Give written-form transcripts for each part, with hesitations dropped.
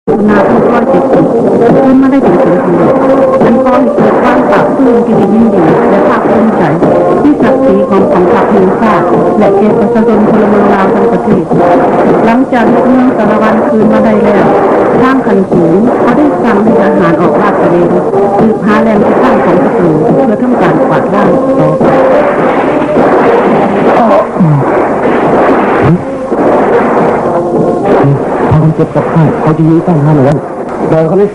นาทั้งร้อย70ขึ้นมาได้ถึงผลสำเร็จนั้นก็ให้เกิดความปราบปลื้มที่ยินดีและภาคภูมิใจที่ศักดิ์ศรีของกองทัพแห่งชาติและแก่ประชาชนพลเมืองลาวทั้งประเทศหลังจากยึดเมืองสารวันคืนมาได้แล้วทางขันสูงก็ได้สั่งให้ทหารออกลาดตระเวนสืบหาแหล่งที่ตั้งของศัตรูเพื่อทำการกวาดล้างต่อไปพาคนเจ็บกับไข้เขาจะยื้อตั้งห้ามเอาไว้เดินเขาเลย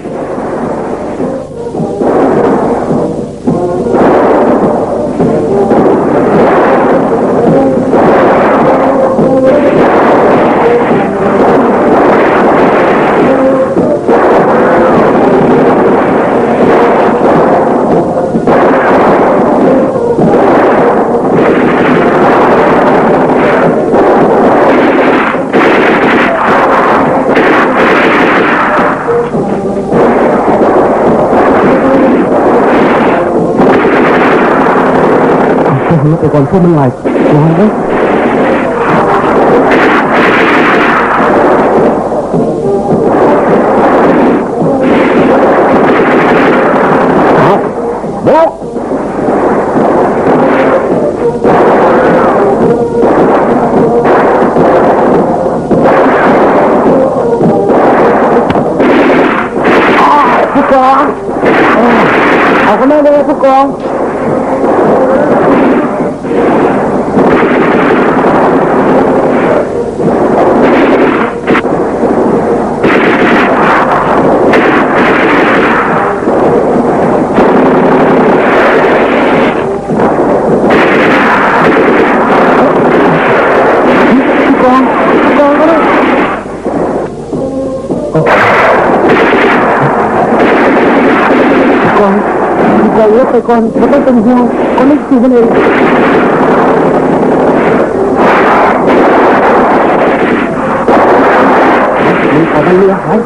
ไปก่อนพวกมันไหลลองเลยเดี๋ยวผู้กองเอาคนนั้นเลยผู้กองเราไปก่อนเราต้องเป็นห่วงคนนี้คือคนเองมีขอไปเรือหาย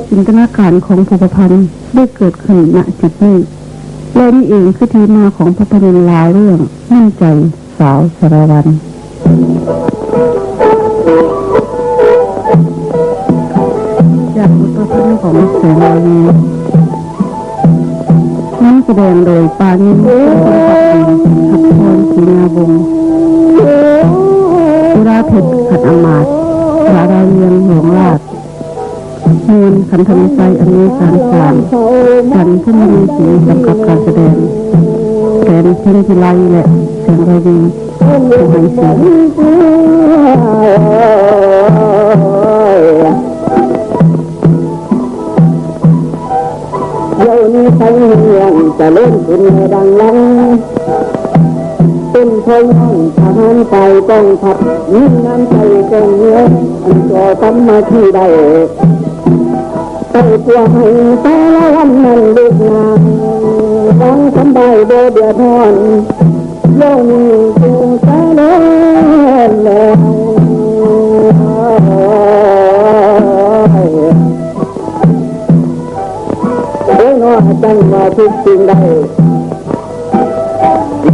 จินตนาการของภูมิพันธ์ได้เกิดขึ้นณจุดนี้และนี่เองคือที่มาของภาพยนตร์ลาวเรื่องมั่นใจสาวสารวันจากบทประพันธ์ของแสงระวีนั้นแสดงโดยปานินขับพรศรีนาวงศ์สุราเพชรขัดอมาตย์ราดาเรียงหลวงราชมวลขันธมิไซอเมริกันสามกันผู้มีสีกำกับการแสดงแสนเพ็ญพิไลและแสงระวีผู้ให้เสียงเดี๋ยวนี้ทั้งเมืองจะเล่นขึ้นดังลังเป็นพลทหารไปกองทัพมีน้ำใจกองเนื้ออันก่อทำมาที่ใดไปตัวให้แต่ละวันนั้นลูกงานฟังสบายเดือดร้อนโลกนี้จึงจะเล่นแล้วเดี๋ยวน้อจังมาทุกสิ่งใด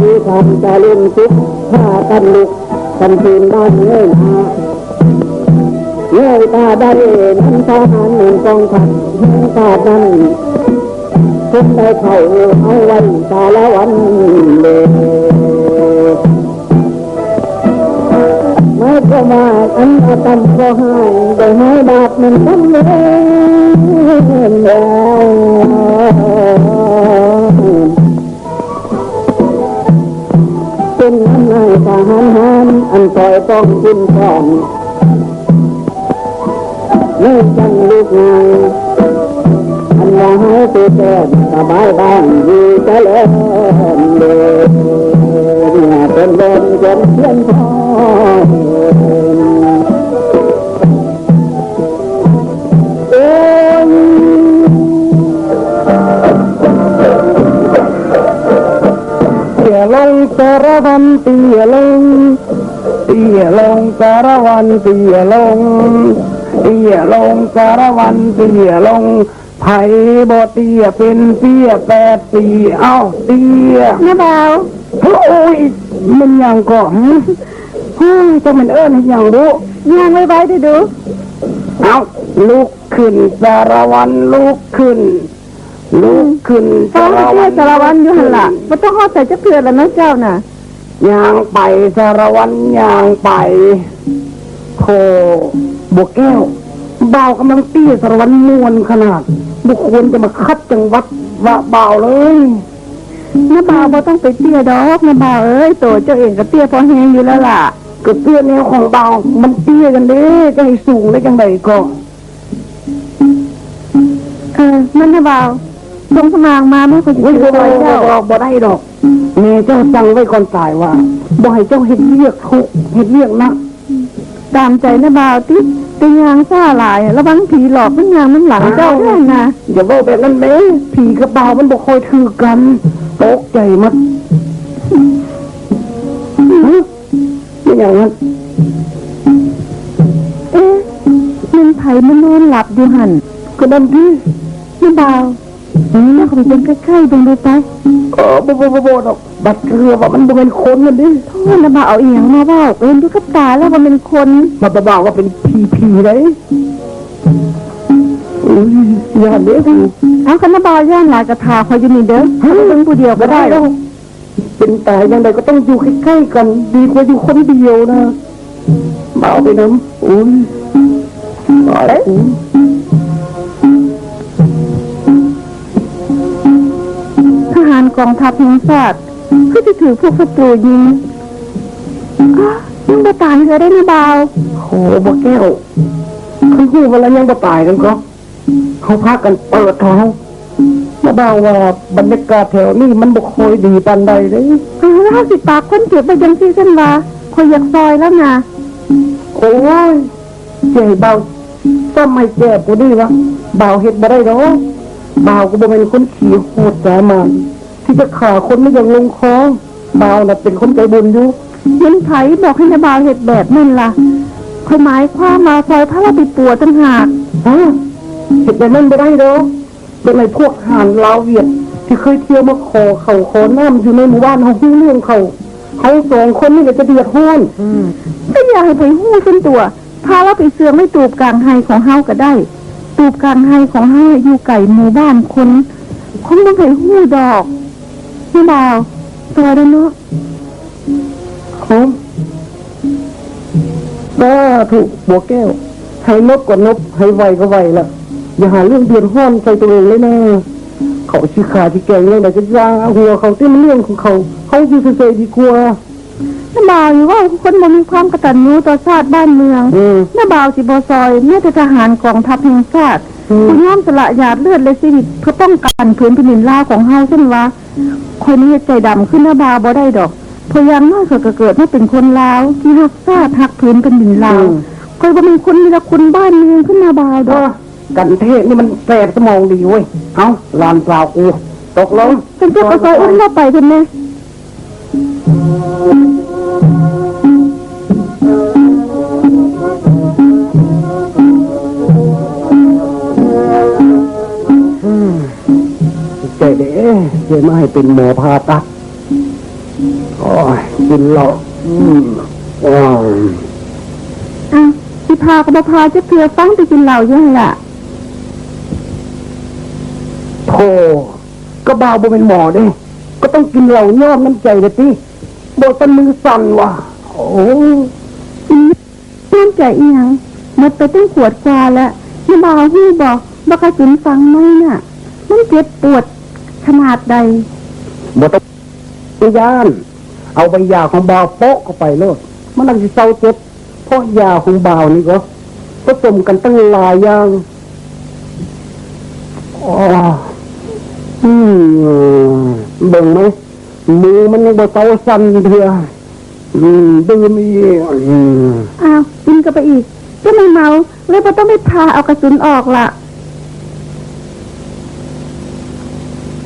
มีทำจะเล่นทุกฆ่ากันลุกกันคืนบ้านเงยหน้าเงยตาได้นั้นทหารหนึ่งกองทัพแห่งชาตินั้น ผมได้เข้าเอาไว้สารวันเลยไม่ก็มาอันอาตมก็ให้ได้ให้บาปมันทำเลยแล้วเป็นน้ำลายทหารหันอันต่อยต้องกินก่อนเมื่อจังลูกงานอันว่าให้ตัวแทนสบายบ้านดีเจริญเลยเนี่ยเป็นเดินจนเพียนพอเอ้ยเตี่ยลงสารวันเตี่ยลงเตี่ยลงสารวันเตี่ยลงเตี่ยลงสารวันเตี่ยลงไผ่บ่เตี้ยเป็นเตี้ย8 ปีเอ้าเตี้ย น้าบ่าว โอ้ยมันยังก่อนเฮ้ยจะมันเอิ้นให้ยังรู้ ย่างไว้ไว้ดู เอาลุกขึ้นสารวันลุกขึ้นลุกขึ้น ฟ้องเตี้ยสารวันอยู่หันละมันต้องเข้าใจจะเกลือแล้วนะเจ้าน่ะ ย่างไปสารวันย่างไปโคบวกแก้วเบากำลังเตี้ยสารวันมวนขนาดบุคคลจะมาคัดจังหวัดว่าเบาเลย น้าบ่าวบ่ต้องไปเตี้ยดอกน้าบ่าวเอ้ยโตเจ้าเองก็เตี้ยพอแห้งอยู่แล้วล่ะ ก็เตี้ยแนวของเบามันเตี้ยกันเด้จะให้สูงได้จังไดก็ มันน้าบ่าวลงสมางมาไม่ควรจะ ไม่ ช่วย ได้ เจ้า ดอกบ่ได้ดอกแม่เจ้าสั่งไว้ก่อนตายว่าบ่ให้เจ้าเฮ็ดเรียกทุกเฮ็ดเรียกนัก ตามใจน้าบ่าวติตียางซ่าหลายระวังผีหลอกมันยางมันหลังเจ้าด้วยนะ อย่าเว้าแบบนั้นแม่ผีกับเบามันบ่ค่อยถือกันตกใจมัดไม่อย่างนั้น มันไผมันนอนหลับอยู่หัน ก็นั่นดิ น้าบ่าวแล้วเขาไปเป็นใกล้ๆดูดูไป บ่ดอกบัดเรือว่ามันบ่เป็นคนนั่นดิ โทษน้าบ่าวเอาเอียงมาเว้าเอ็นดูกับตาแล้วว่าเป็นคน มาบ่าวว่าเป็นผีได้อย่าเด้อ เอาคันน้าบ่าวย่านหลายกระทาคอยอยู่นี่เด้อเขาเป็นผู้เดียวก็ได้ แล้วเป็นตายยังไงก็ต้องอยู่ใกล้ๆกันดีกว่าอยู่คนเดียวนะมาเอาไปน้ำอุ้ยอะไร ทหารกองทัพแห่งชาติคือจะถือพวกศัตรูยิงยังบ่ตายเลยได้น้าบ่าว โหบ่แก้วเขาพูดว่าแล้วยังบ่ตายกันก็เขาพากันเปิดท้องมาบ่าวว่าบรรยากาศแถวนี้มันบ่ค่อยดีปานใดเลย แล้วสิปากคนเจ็บไปยังซี่ซั่นว่าคอยอยากซอยแล้วนะ โอ้ยเจ๋เบาซ้ำไม่แก่กูดีวะเบาเฮ็ดบ่ได้ดอกเบาก็บ่เป็นคนขี้โหดสามานที่จะฆ่าคนไม่อย่างลงคอเบาน่ะเป็นคนใจบุญอยู่ เห็นไผบอกให้น้าบ่าวเฮ็ดแบบนั่นล่ะคอยหมายความมาซอยพระเราไปปัวตั้งหาก ฮะเฮ็ดแบบนั้นบ่ได้ดอกเป็นไอ้พวกหานลาวเวียดที่เคยเที่ยวมาขอเขาขอน้ำอยู่ในหมู่บ้านเฮาฮู้เรื่องเขาสองคนนี่ก็จะเดือดร้อน ก็อยากให้ไปหู้ขึ้นตัวพาเราไปเสืองไม่ตูบกลางไฮของเฮาก็ได้ ตูบกลางไฮของเฮาอยู่ไก่หมู่บ้านคนต้องไปหู้ดอกน้าบ่าวตัวแล้วเนาะ ครับถ้าถูกบัวแก้วให้นบก็นบให้ไวก็ไวละอย่าหาเรื่องเดือดร้อนใส่ตัวเองเลยนะเขาชี้ขาที่แกงเรื่องไหนจะย่างหัวเขาที่มันเรื่องของเขาอยู่เฉยๆดีกว่า น้าบ่าวอยู่ว่าคนบ่มีความกตัญญูต่อชาติบ้านเมืองน้าบ่าวสิบ่ซอยแม้แต่ทหารกองทัพแห่งชาติผู้ยอมสละหยาดเลือดและชีวิตเพื่อป้องกันพื้นแผ่นดินลาวของเฮาเช่นว่าคนนี้ใจดำขึ้นน้าบ่าวบ่ได้ดอกพยายามน้อยก็เกิดมาเป็นคนลาวที่ฮักชาติฮักพื้นแผ่นดินลาวคอยบ่เป็นคนมีละคุณบ้านเมืองขึ้นน้าบ่าวดอก กันเทศนี่มันแสบสมองดีเว้ยเอาลานเปล่ากูตกลง เป็นเจ้าก็ซอยอุ้มเข้าไปเพิ่นแน่ ใจเด้เดี๋ยวมาให้เป็นหมอผ่าตัดโอ้ยกินเหล้าว้าว สิพาก็บ่พาจะเกลือฟังไปกินเหล้าอยู่หั่นล่ะ โธ่ ก็บ่าวบ่เป็นหมอเด้ก็ต้องกินเหล้าย่อมน้ำใจเลยติบ่ต้นมือสั่นว่ะโอ้ น้ำใจอีหยังหมดไปตั้งขวดกว่าแล้วน้าบ่าวฮู้บอกบ่กระสุนฟังไหมน่ะมันเจ็บปวดขนาดใด บ่ต้องย่านเอาใบยาของบ่าวโปะเข้าไปโลดมันนั่นสิเศร้าเจ็บเพราะยาของบ่าวนี่ก็ผสมกันตั้งหลายอย่างอ๋อเบิ่งไหมมือมันยังบ่เศร้าสั่นเถื่อดื่มอีกอ้าวกินก็ไปอีกก็ไม่เมาเลยบ่ต้องไปพาเอากระสุนออกล่ะ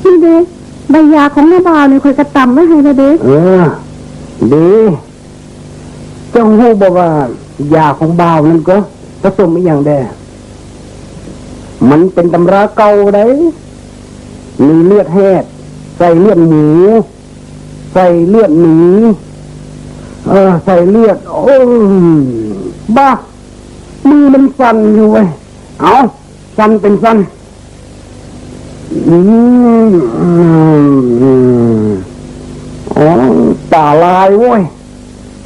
นี่เด้ใบยาของน้าบ่าวนี่คอยกระตำไว้ให้ละเด้ ดีเจ้าฮู้บอกว่ายาของบ่าวนั่นก็ผสมอีหยังแด่มันเป็นตำราเก่าได้มีเลือดแหดใส่เลือดหมูใส่เลือดหมีใส่เลือดโอ้บ้ามือมันสั่นอยู่เว้ยเอาสั่นเป็นสั่นอ๋อตาลายเว้ย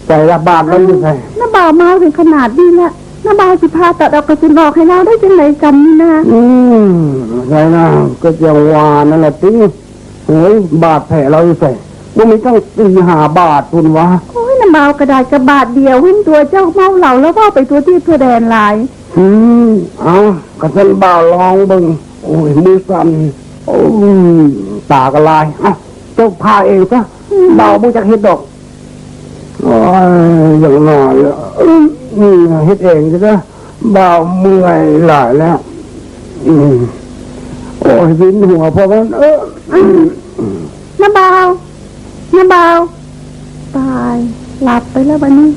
ใส่ระบาดแล้วอยู่ใส่น้าบ่าวเมาถึงขนาดนี้แล้วน้าบ่าวสิพาตัดเอากระสุนออกให้เราได้จังไหนกันนี่นะใช่นะก็จะวานั่นแหละติโอ้ยบาดแผลเราอยู่ใส่ว่ามีตั้ง4-5 บาทคุณวะโอ้ยน้าบ่าวกระดาษกระบาดเดียวหุ้นตัวเจ้าเมาเหล่าแล้วก็ไปตัวที่เพื่อแดนหลายเอากระสันบ่าวลองเบิ่งโอ้ยมือสั่นโอ้ยตากระลายเจ้าพาเองซะบ่าวบ่จักเฮ็ดดอกโอ้ยอย่างน้อยเฮ็ดเองซะบ่าวเมื่อยหลายแล้วโอ้ยวินหัวเพราะว่าน้าบ่าวน้าบ่าวตายหลับไปแล้วบัดนี้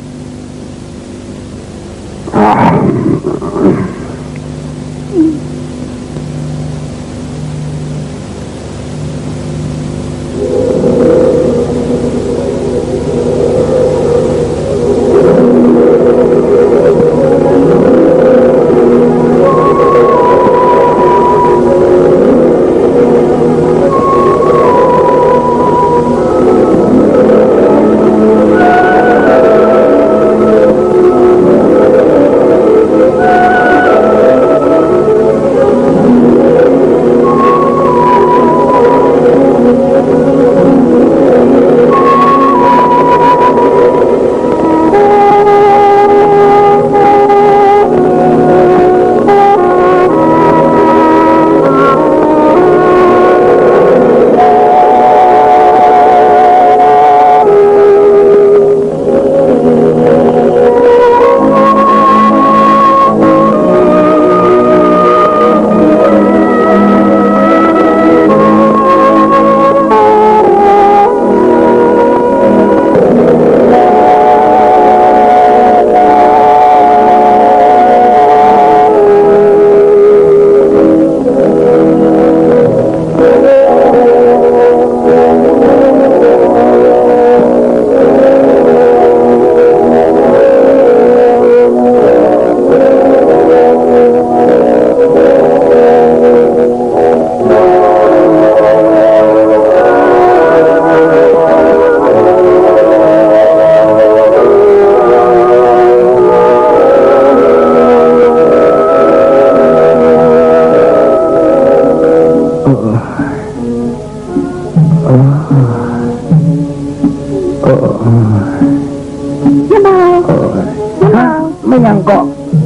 ไม่ยังก็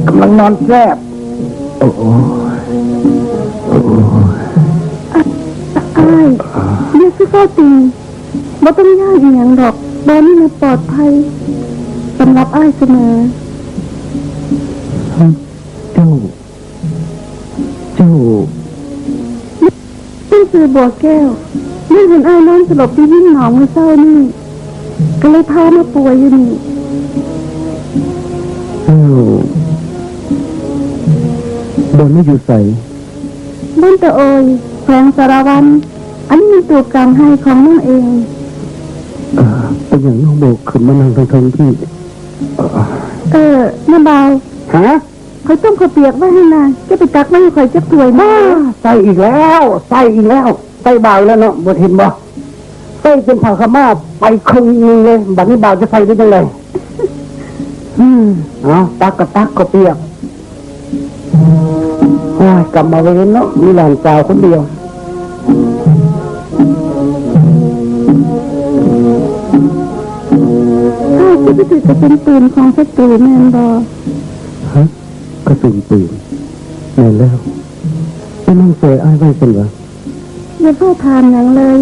กำลังนอนแซบโอ้อ้ายเรียกคือเข้าตีบ่ต้องยากอีหยังดอกบ้านนี้มันปลอดภัยสำหรับอ้ายเสมอเจ้านี่คือบัวแก้วนี่เห็นอ้ายนอนสลบที่ยิ่งหนองเมื่อเช้านี่ก็เลยพามาป่วยอยู่นี่โดนไม่อยู่ใส่บ้านตะโอยแขวงสารวันอันนี้เป็นตัวกลางให้ของน้องเองเป็นอย่างน้องโบกขึ้นมานั่งทางที่น้าเบาเขาต้มข้าวเปียกไว้ให้นายจะไปตักไม่ให้ใครจะป่วยนะใส่อีกแล้ว ใส่บ่าวแล้วเนาะบ่เห็นบ่ใส่เป็นผ้าขม่าไปครึ่งนึงเลยบัดนี้บ่าวจะใส่ได้ยังไงเอาตักก็เปียกโอ้ยกลับมาเว้นเนาะมีหลานสาวคนเดียวอ้าวที่ไปถือจะเป็นปืนของศัตรูแม่นบ่ ฮะกระสุนปืนแม่นแล้วจะนั่งเสยอ้ายไว้เป็นวะ อย่าเพิ่งทานอย่างเลย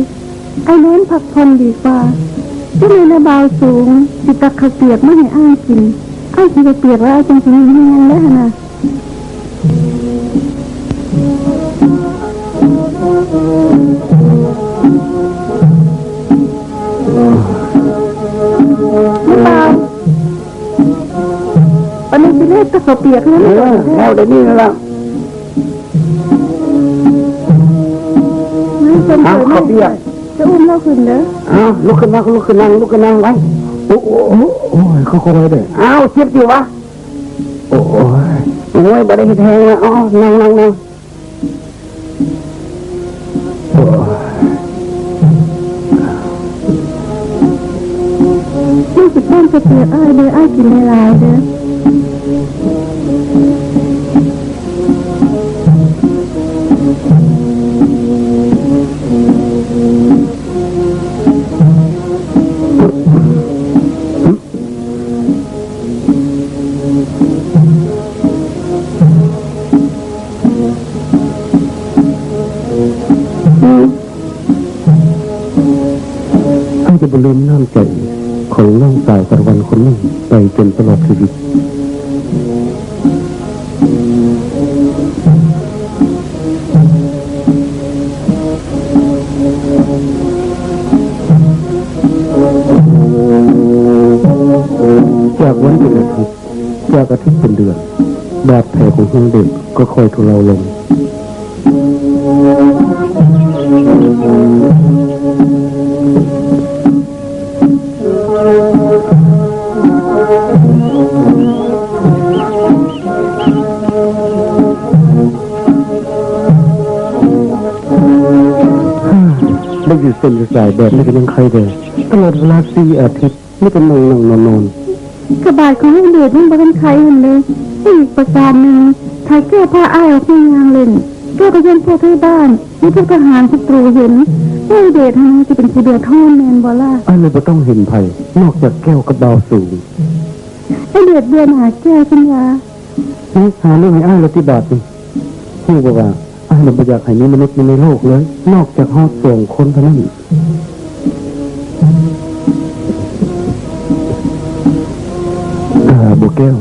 ไอ้เน้นผักผ่อนดีกว่าจะมีระบาวสูงสิตักข้าวเปียกไม่ให้อ้ายกินอ้ายกินข้าวเปียกแล้วจังสิมีเงินแล้วนะระบาวอันนี้สิเล่ตักข้าวเปียกแล้วนะ แล้วเดี๋ยวนี้แล้ว ไม่จำเป็นไม่จะอุ้มเราขึ้นเด้อ อ้าวลุกขึ้นนั่งไว้โอ้ยเขาคงไว้เด้ออ้าวเจ็บอยู่วะโอ้ยบ่ได้เฮ็ดแฮงนะอ๋อนั่งลูกสิป้อนจะเปียกอ้ายเลยอ้ายกินหลายๆเด้อให้จะบ่ลืมน้ำใจของน้องสาวสารวันคนนั้นไปจนตลอดชีวิตจากวันเป็นอาทิตย์จากอาทิตย์เป็นเดือนบาดแผลของห้องเด็กก็ค่อยทุเลาลงได้อยู่เส้นอยู่สายแบบนี้ก็ยังใครเดินตลอดเวลา4 อาทิตย์ไม่เป็นนอน กระบาดของให้เดือดมันบ่เป็นใครเห็นเลยอีกประการหนึ่งถ้าแก้ผ้าอ้ายออกไปงานเล่นแก้ก็ยันพวกที่บ้านนี่พวกทหารศัตรูเห็นว่าเดชทำไมจะเป็นผู้เดือดร้อนแมนบ่ล่ะ ไอ้เลยไม่ต้องเห็นภัยนอกจากแก้วกับดาวสูง ไอ้เดือดเดือนหาแก้ปัญญา นี่หาเรื่องให้อ้ายเลยที่บาทนี่พูดว่าอ้ายเราไม่อยากให้มีมนุษย์ในโลกเลยนอกจากฮอด2 คนเท่านั้นบัวแก้ว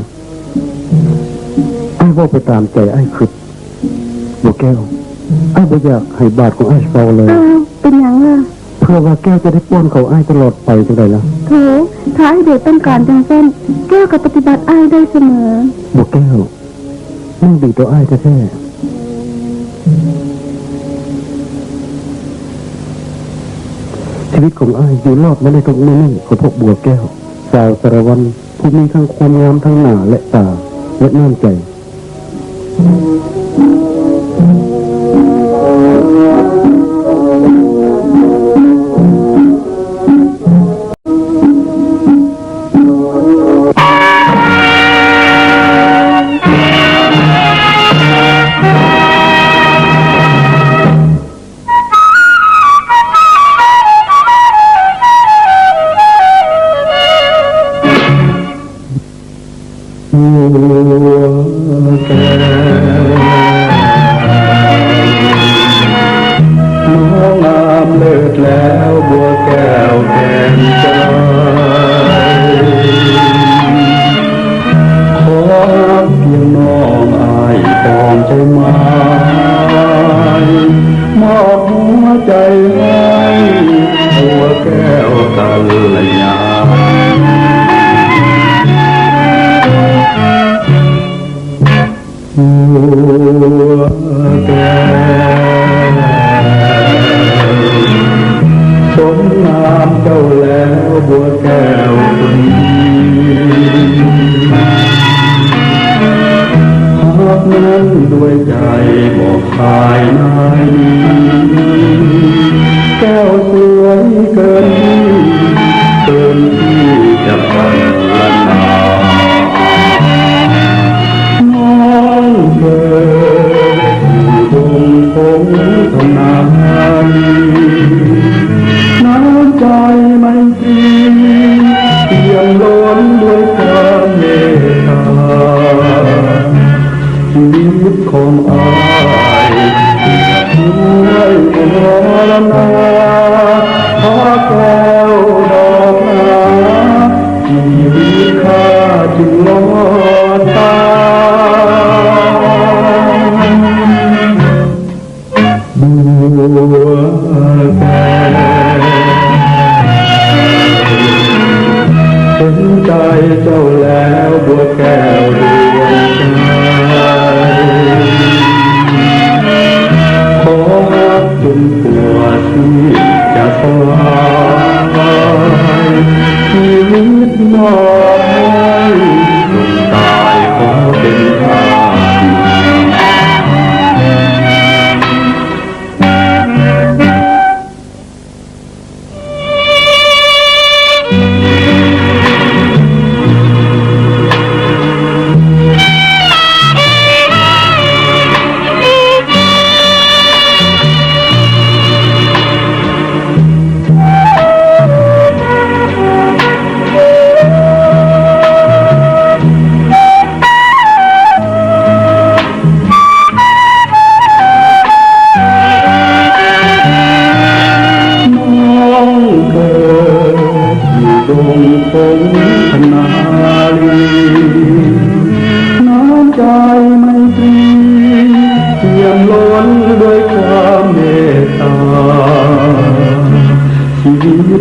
ไอ้ว่าไปตามใจไอ้ขึ้นบัวแก้วไอ้บ่อยากให้บาทของไอ้เศร้าเลย อ้าวเป็นหยังล่ะ เพื่อว่าแก้วจะได้ป้อนเขาไอ้ตลอดไปจังไดล่ะ โถถ้าไอ้เดือดต้องการจังเส้นแก้วกับปฏิบัติอ้ายได้เสมอ บัวแก้วนั่งดีตัวไอ้แท้ๆชีวิตของไอ้อยู่รอดไม่ได้ตรงนี้ของพวกบัวแก้วสาวสารวันผู้มีทั้งความงามทั้งหน้าและตาและน้ำใจ ด้วยใจบอกภายใน ก้วสวยเกินที่จะบรรลนาน้องเกิดอยู่ตรงพงทนายน้ำใจไม่ตรีเปี่ยมล้นด้วยความเมตตาชีวิตของอ้ายด้วยมรณาขอแก้วดอกนาชีวิตข้าจึงงอตาบัวแก้วเห็นใจเจ้าแล้วบัวแก้วดวงใจขอรักจนกว่าที่จะสลายชีวิตมอบให้จนตายขอเป็นทา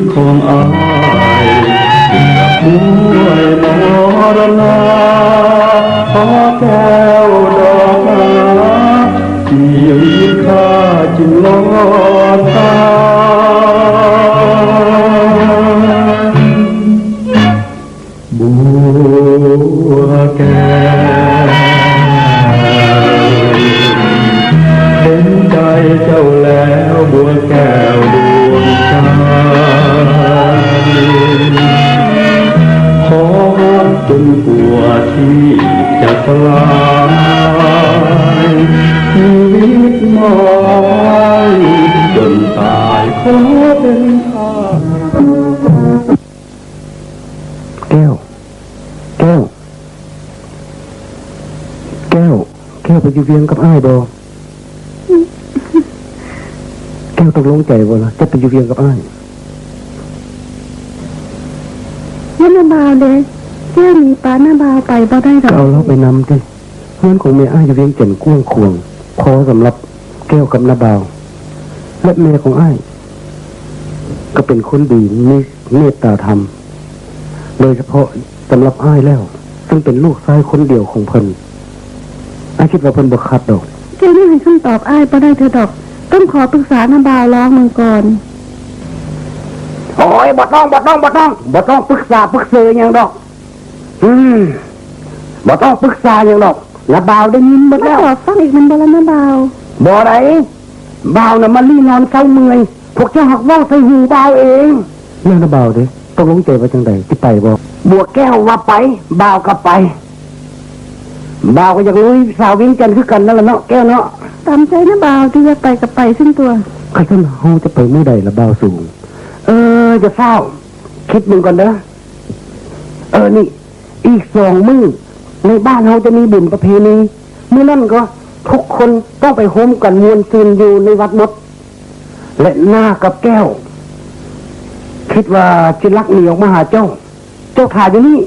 ส ของอายด้วยมรณาขอแก้วดอกนาชีวิตข้าจึงลอยตายบัวแก้วเห็นใจเจ้าแล้วบัวแก้วดวงใจขอรักจนกว่าที่จะสลายชีวิตมอยจนตายขอเป็นทาสแก้วแก้วแก้วแก้วไปอยู่เวียงกับอ้ายบ่แก้วต้องลงใจบ่ล่ะจะไปอยู่เวียงกับอ้ายนี่นาบาวเลยแก้วมีป้าหน้าบาวไปบ่ได้หรอกเอาเราไปนำสิเพื่อนของแม่อ้ายอยู่เวียงเจ็นก้วงควงพอสำหรับแก้วกับนาบาวและแม่ของอ้ายก็เป็นคนดีมีเมตตาธรรมโดยเฉพาะสำหรับอ้ายแล้วซึ่งเป็นลูกชายคนเดียวของเพิ่นอ้ายคิดว่าเพิ่นบ่คัดดอกแก้วนี่ให้คำตอบอ้ายบ่ได้เธอดอกต้องขอปรึกษาหน้าบาวร้องมึงก่อนโอ้ยบ่ต้องปรึกษาปรึกเสยอย่างดอกบ่ต้องปรึกษาอย่างดอกนะบ่าวได้ยินหมดแล้วขอฟังอีกมันบ่ละนะบ่าวบ่ได้บ่าวน่ะมาลี่นอนเศร้าเมื่อยพวกเจ้าหักเว้าใส่หูบ่าวเองเรื่องนะบ่าวเด้ต้องลงใจว่าจังได๋สิไปบ่บัวแก้วว่าไปบ่าวก็ไปบ่าวก็อยากลุยสาววิ่งกันคือกันนั่นแหละเนาะแก้วเนาะตามใจนะบ่าวที่จะไปก็ไปซึ่งตัวคันเฮาจะไปมื้อใดล่ะบ่าวสูงจะเศร้าคิดมึงก่อนเด้อนี่อีก2 มื้อในบ้านเราจะมีบุญประเพณีมื้อนั้นก็ทุกคนต้องไปโฮมกันมวลซืนอยู่ในวัดมดและหน้ากับแก้วคิดว่าจิลักหนีออกมาหาเจ้าถ่ายอยู่นี่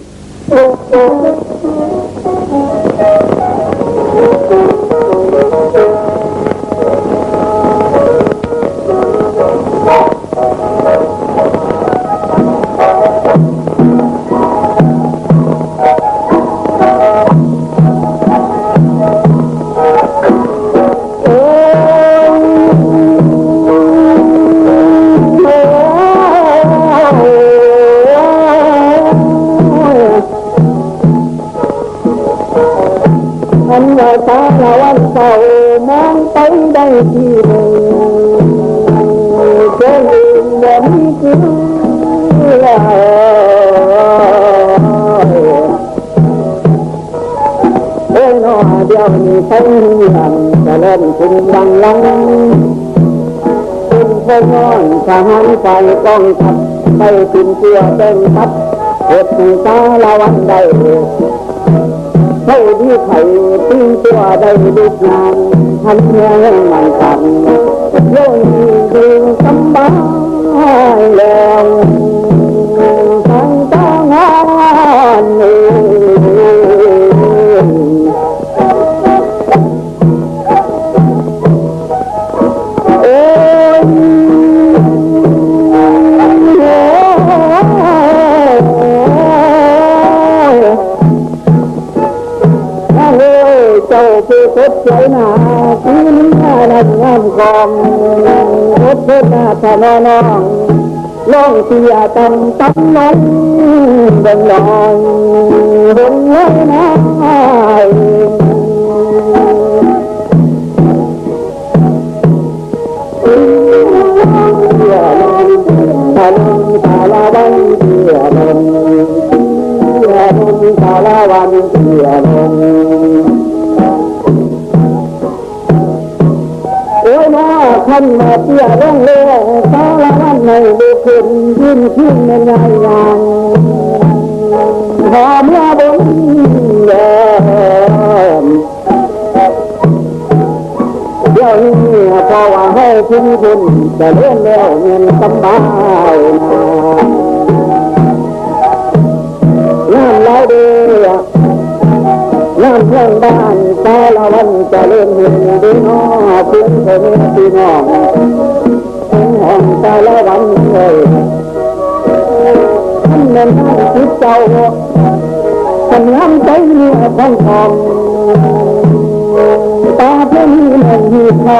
ตาละวันเศร้ามองไปได้ที่หนึ่งเจ้า เอ้ยน้อเดี๋ยวนี้ใช้เรื่องจะเล่นคุณดังลังคุณพงอนทหารไฟกองทัพไปกินเสื้อเป็นทัพเหตุสารวันใดเขาดีไข่ตีตัวได้ลูกงานทันเมื่อมันสั่นโยนดึงสบายแล้วทางต้องานโอ้เจ้าผู้คดใจหนาที่นี้นั่นงามกอมคดเพื่อหน้าทะนอนองน้องเสียตำน้องเดินลอยหงเลยนะทะลุตาลาวันเสียลงตาลาวันเสียลงโอ้ยน้าขันมาเสียลงเลยตาลาวันในบุคคลยืนขึ้นในงานงานหอมละบนเดี๋ยวนี้พอว่าให้ทิ้งคุณจะเล่นแล้วเงินสบายน้ำไหลเดือน้ำเพื่อนบ้านตาละวันจะเล่นเห็นดีน้อเพื่อนคนพี่น้องห้องตาละวันเลยท่านเป็นท่านจิตเจ้าท่านน้ำใจเนื้อของทองตาเพื่อนเหมือนที่เขา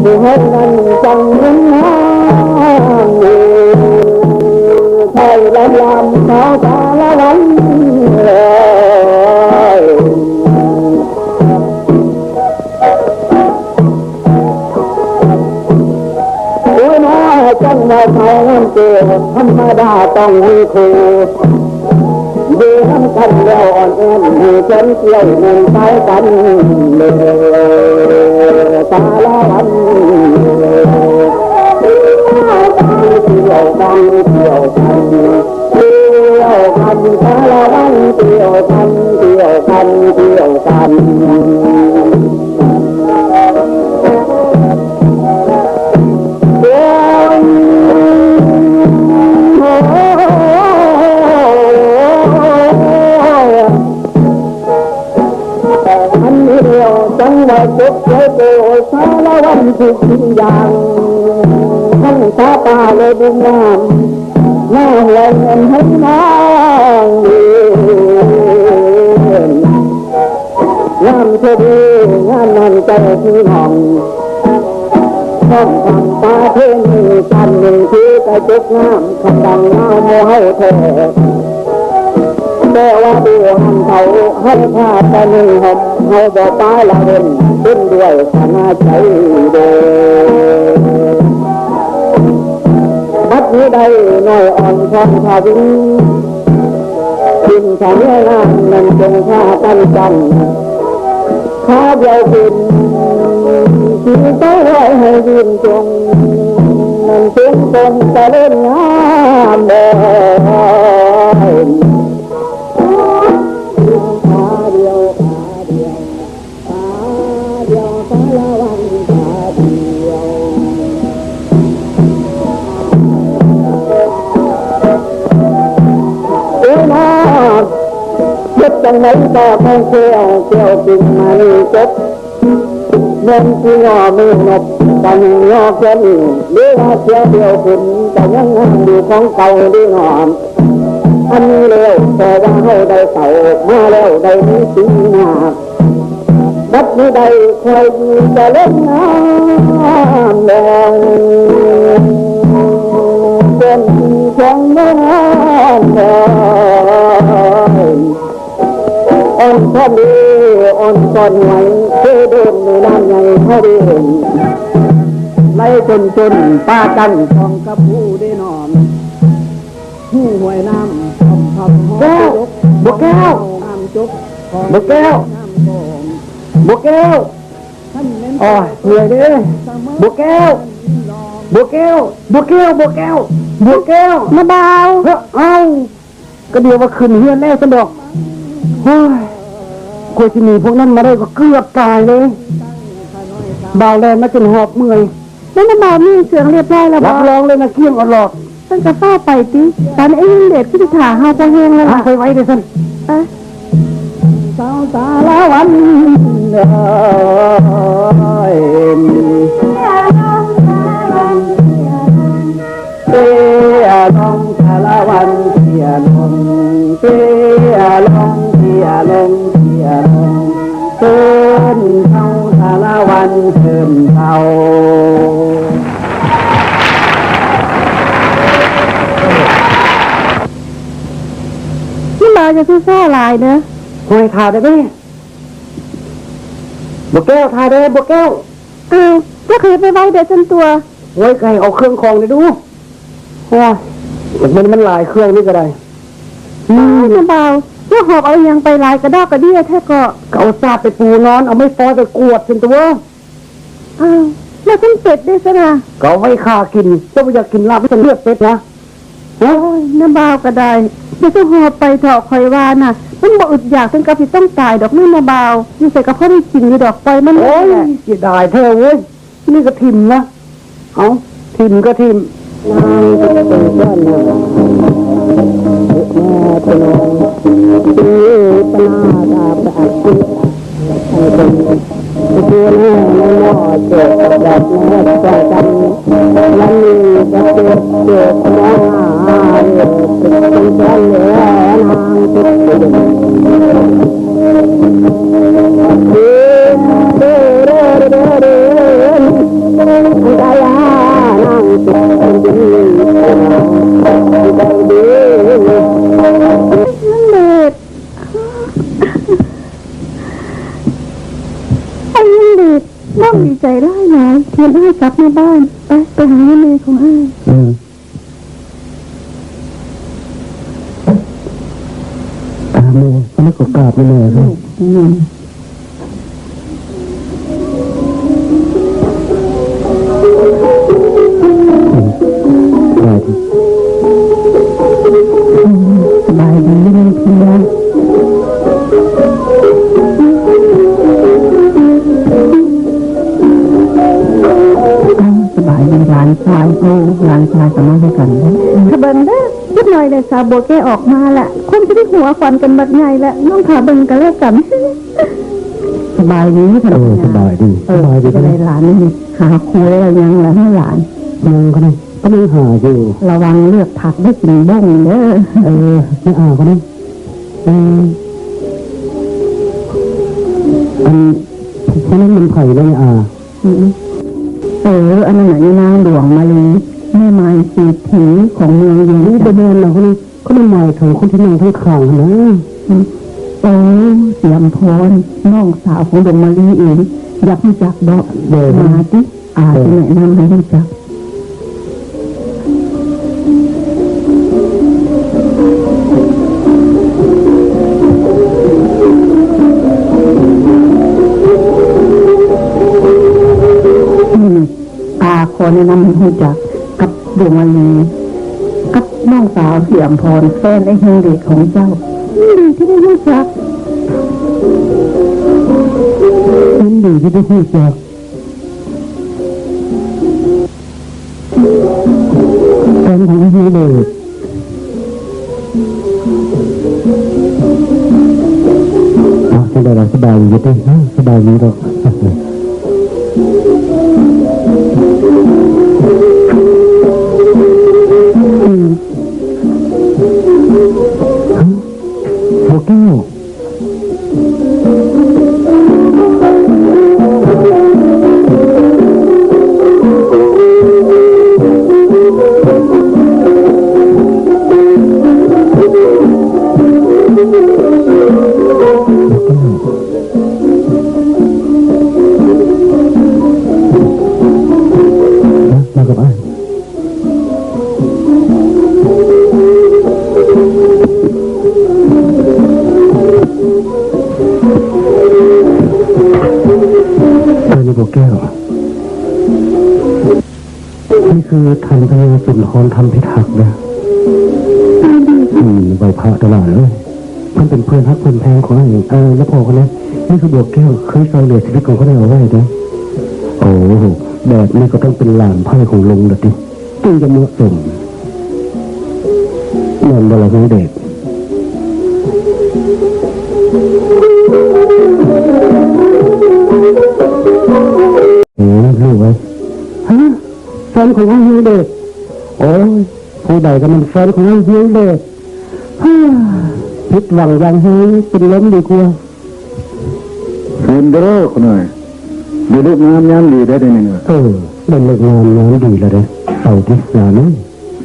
ที่เห็นนั้นจังเงินน้ำไทยลำลำสาวตาละวันเลยโอ้ยน้าจังว่าเขาน้ำเกลือธรรมดาต้องมีครูดีน้ำกันแล้วอ่อนแอนมีจนเกี่ยวเงินไปกันเลยตาละวันเที่ยวกันเที่ยวกันเที่ยวกันตาละวันเที่ยวกันเที่ยวกันเที่ยวกันจังหวะจุดเโกสารวันทุกอย่างทั้งตาตาเลยบุญงามหน้าหัวเงินให้น้องงามเธอดีงามนั่นใจที่น้องต้องทำตาเพื่อนกันหนึ่งที่กระจุกงามคำดังเงาโมให้เธอแต่ว่าดูหันเขาให้พาไปหนึ่งหอบให้บอกตายละเห็นเป็นด้วยขนาดใจเดินบัดนี้ได้หน่อยอ่อนทองทาวินกินข้าวเนื้องานนั่นจงข้ากันกันข้าเดียวกินที่ต้องไว้ให้ยืนจงนั่นเป็นคนจะเล่นงามเดินจังไหนต่อไม่เที่ยวเที่ยวจริงมันจบเงินที่งอมือนบตังงอเกินหรือว่าเที่ยวเดียวคุณแต่ยังอยู่ของเก่าดีงอมอันนี้เร็วแต่ว่าให้ได้เต่ามาแล้วได้มีสีหน้าบัดนี้ได้คอยจะเล่นน้ำแดงเป็นแข็งแรงแดงอ่อนพอดีอ่อนก่อนไหวเพื่อเดินในน้ำใหญ่พอดีไล่จนป้ากันทองกับผู้ได้นอน หูหวยน้ำทำทำ แก้วบัวแก้ว น้ำจุก บัวแก้ว น้ำโป่ง บัวแก้ว ท่านเน้น อ๋อเหนื่อยเด้บัวแก้วบัวแก้วบัวแก้วบัวแก้วบัวแก้ว มาเบา เอ้าก็เดียวว่าขึ้นเฮือนแล้วสะดอกโอ้ยกลัวที่หนีพวกนั้นมาได้ก็เกือบตายเลยบ่าวแลนมาจนหอบเมื่อย แล้วมาเบามีเสียงเรียบร้อยแล้วบ รั อบ รองเลยนะเกี้ยงอลอด ตั้งแต่ฟ้าไปติตอนเองเด็ดขึ้นถ่าเฮาก็แห้งแล้ว หา ล่ะ ไปไว้เลยสัน เอ้ย สาวสารวันเอ้ยเตียลงสารวันเตียลงเตียลงเตียลงเตียลงเชิญเข้าสารวันเชิญเข้า นี่มาจะซื้อซ่าลายเนอะ หวยทาได้ไหมบัวแก้วทาได้บัวแก้ว อ้าวจะเคยไปไว้เดี๋ยวจนตัว ไว้ไก่เอาเครื่องคองเลยดูโอ้ยมันหลายเครื่องนี่ก็ได้ มาเบาจะหอบเอายังไปลายกระดอกกระเดี้ยแท้ก็ ก็เอาซาดไปปูนอนเอาไม่ฟอไปกวดเป็นตัว อ้าวแล้วฉันเป็ดได้ซะนะ ก็เอาไว้ข้ากินเจ้าไม่อยากกินลาบไม่ต้องเลือดเป็ดนะ โอ้ยน้าเบาก็ได้จะจะหอบไปเถอะคอยว่าน่ะ มันบ่อึดอยากถึงกับที่ต้องตายดอกนี่นาเบาอยู่ใส่กระเพาะได้กินอยู่ดอกไปมัน โอ้ย แหละ เสียดายแท้เว้ยนี่ก็ทิมนะเอาทิมก็ทิม นางเป็นเจ้าหน้าแม่เป็นองตีปนาดาประอัดจิให้เป็นตัวแม่ในหม้อเจ็บแบบแม่ใจกันและมีกระเจ็บเจ็บมองหาเด็กเป็นเจ้าเหลือนางติดติดเด้อเด้อเด้อเด้อเด้อใจนางติดติดใจดี นั่นเด็ดไอ้ยังเด็ดน้องดีใจไล่หลายเห็นไอ้กลับมาบ้านไปหาแม่ของไอ้ ตามเลยไม่ก็กราบไม่เลยเลยสบายดีเลยเพียง สบายดีหลานชายโอ้หลานชายสามารถด้วยกันขบันเด้อนิดหน่อยเลยซาโบแกออกมาแหละคงจะได้หัวควันกันบัดไงแหละน้องขาเบิ่งกันแล้วกันสบายดีค่ะ สบายดีสบายดี จะได้หลานนี่หาคุยอะไรยังแล้วให้หลาน ยังก็ได้ก็ยังหาอยู่ ระวังเลือกผักได้กินบ้งเด้อ ไม่อ่าก็ได้อันเพราะนั้นมันไผ่เลยอ่า อันนั้นน่ะนางหลวงมาลีแม่ไม้สีถีของเมืองอยู่ นี่ประเด็นเราคนนี้เขาไม่หมายถึงคนที่นั่งทั้งข้างนะ โอ้เสียมพรน้องสาวของดวงมาลีเองอยากรู้จักดอกมาติอาจะแนะนำให้รู้จักขอแนะนำให้รู้จักกับดวงมาลีกับน้องสาวเสียมพรแฟนไอ้เฮงเด็กของเจ้าดีที่ได้รู้จัก เป็นดีที่ได้พูดจากแฟนของพี่เลยสบายเราสบายอยู่ด้วยสบายอยู่หรอกโอเค แก้วนี่คือท่านพญาสุนทรทำพิทักษ์นะใบพระตลอดเลยมันเป็นเพื่อนฮักเพื่อนแพงของไอ้แล้วพอกันนะนี่คือบัวแก้วเคยเศร้าเหลือชีวิตของเขาได้เอาไว้นะโอ้แบบนี้ก็ต้องเป็นหลานไพ่ของลุงละดิจึงจะเหมาะสมเงินบาลานเด็กรู้ไหมฮะแฟนของไอ้เฮียเด็กโอ้ยผู้ใดก็มันแฟนของไอ้เฮียเด็กพิษหวังยังให้เป็นล้มดีกว่าฟินเดอร์คนหน่อยเดี๋ยวเลิกงานยามดีได้ได้เนี่ยเลิกงานน้ำดีแล้วนะเอาที่สานี่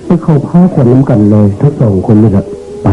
ไปเข้าผ้าขวัญน้ำกันเลยทั้งสองคนนี่แหละไป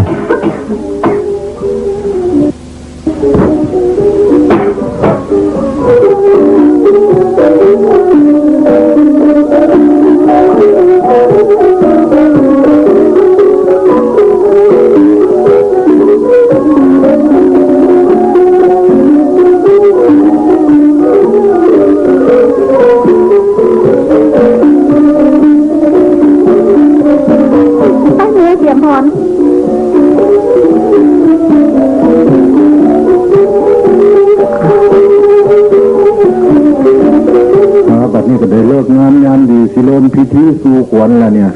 บัดนี้ก็ได้เลิกงานยามดีสิโลนพิธีสู่ขวัญแล้วเนี่ย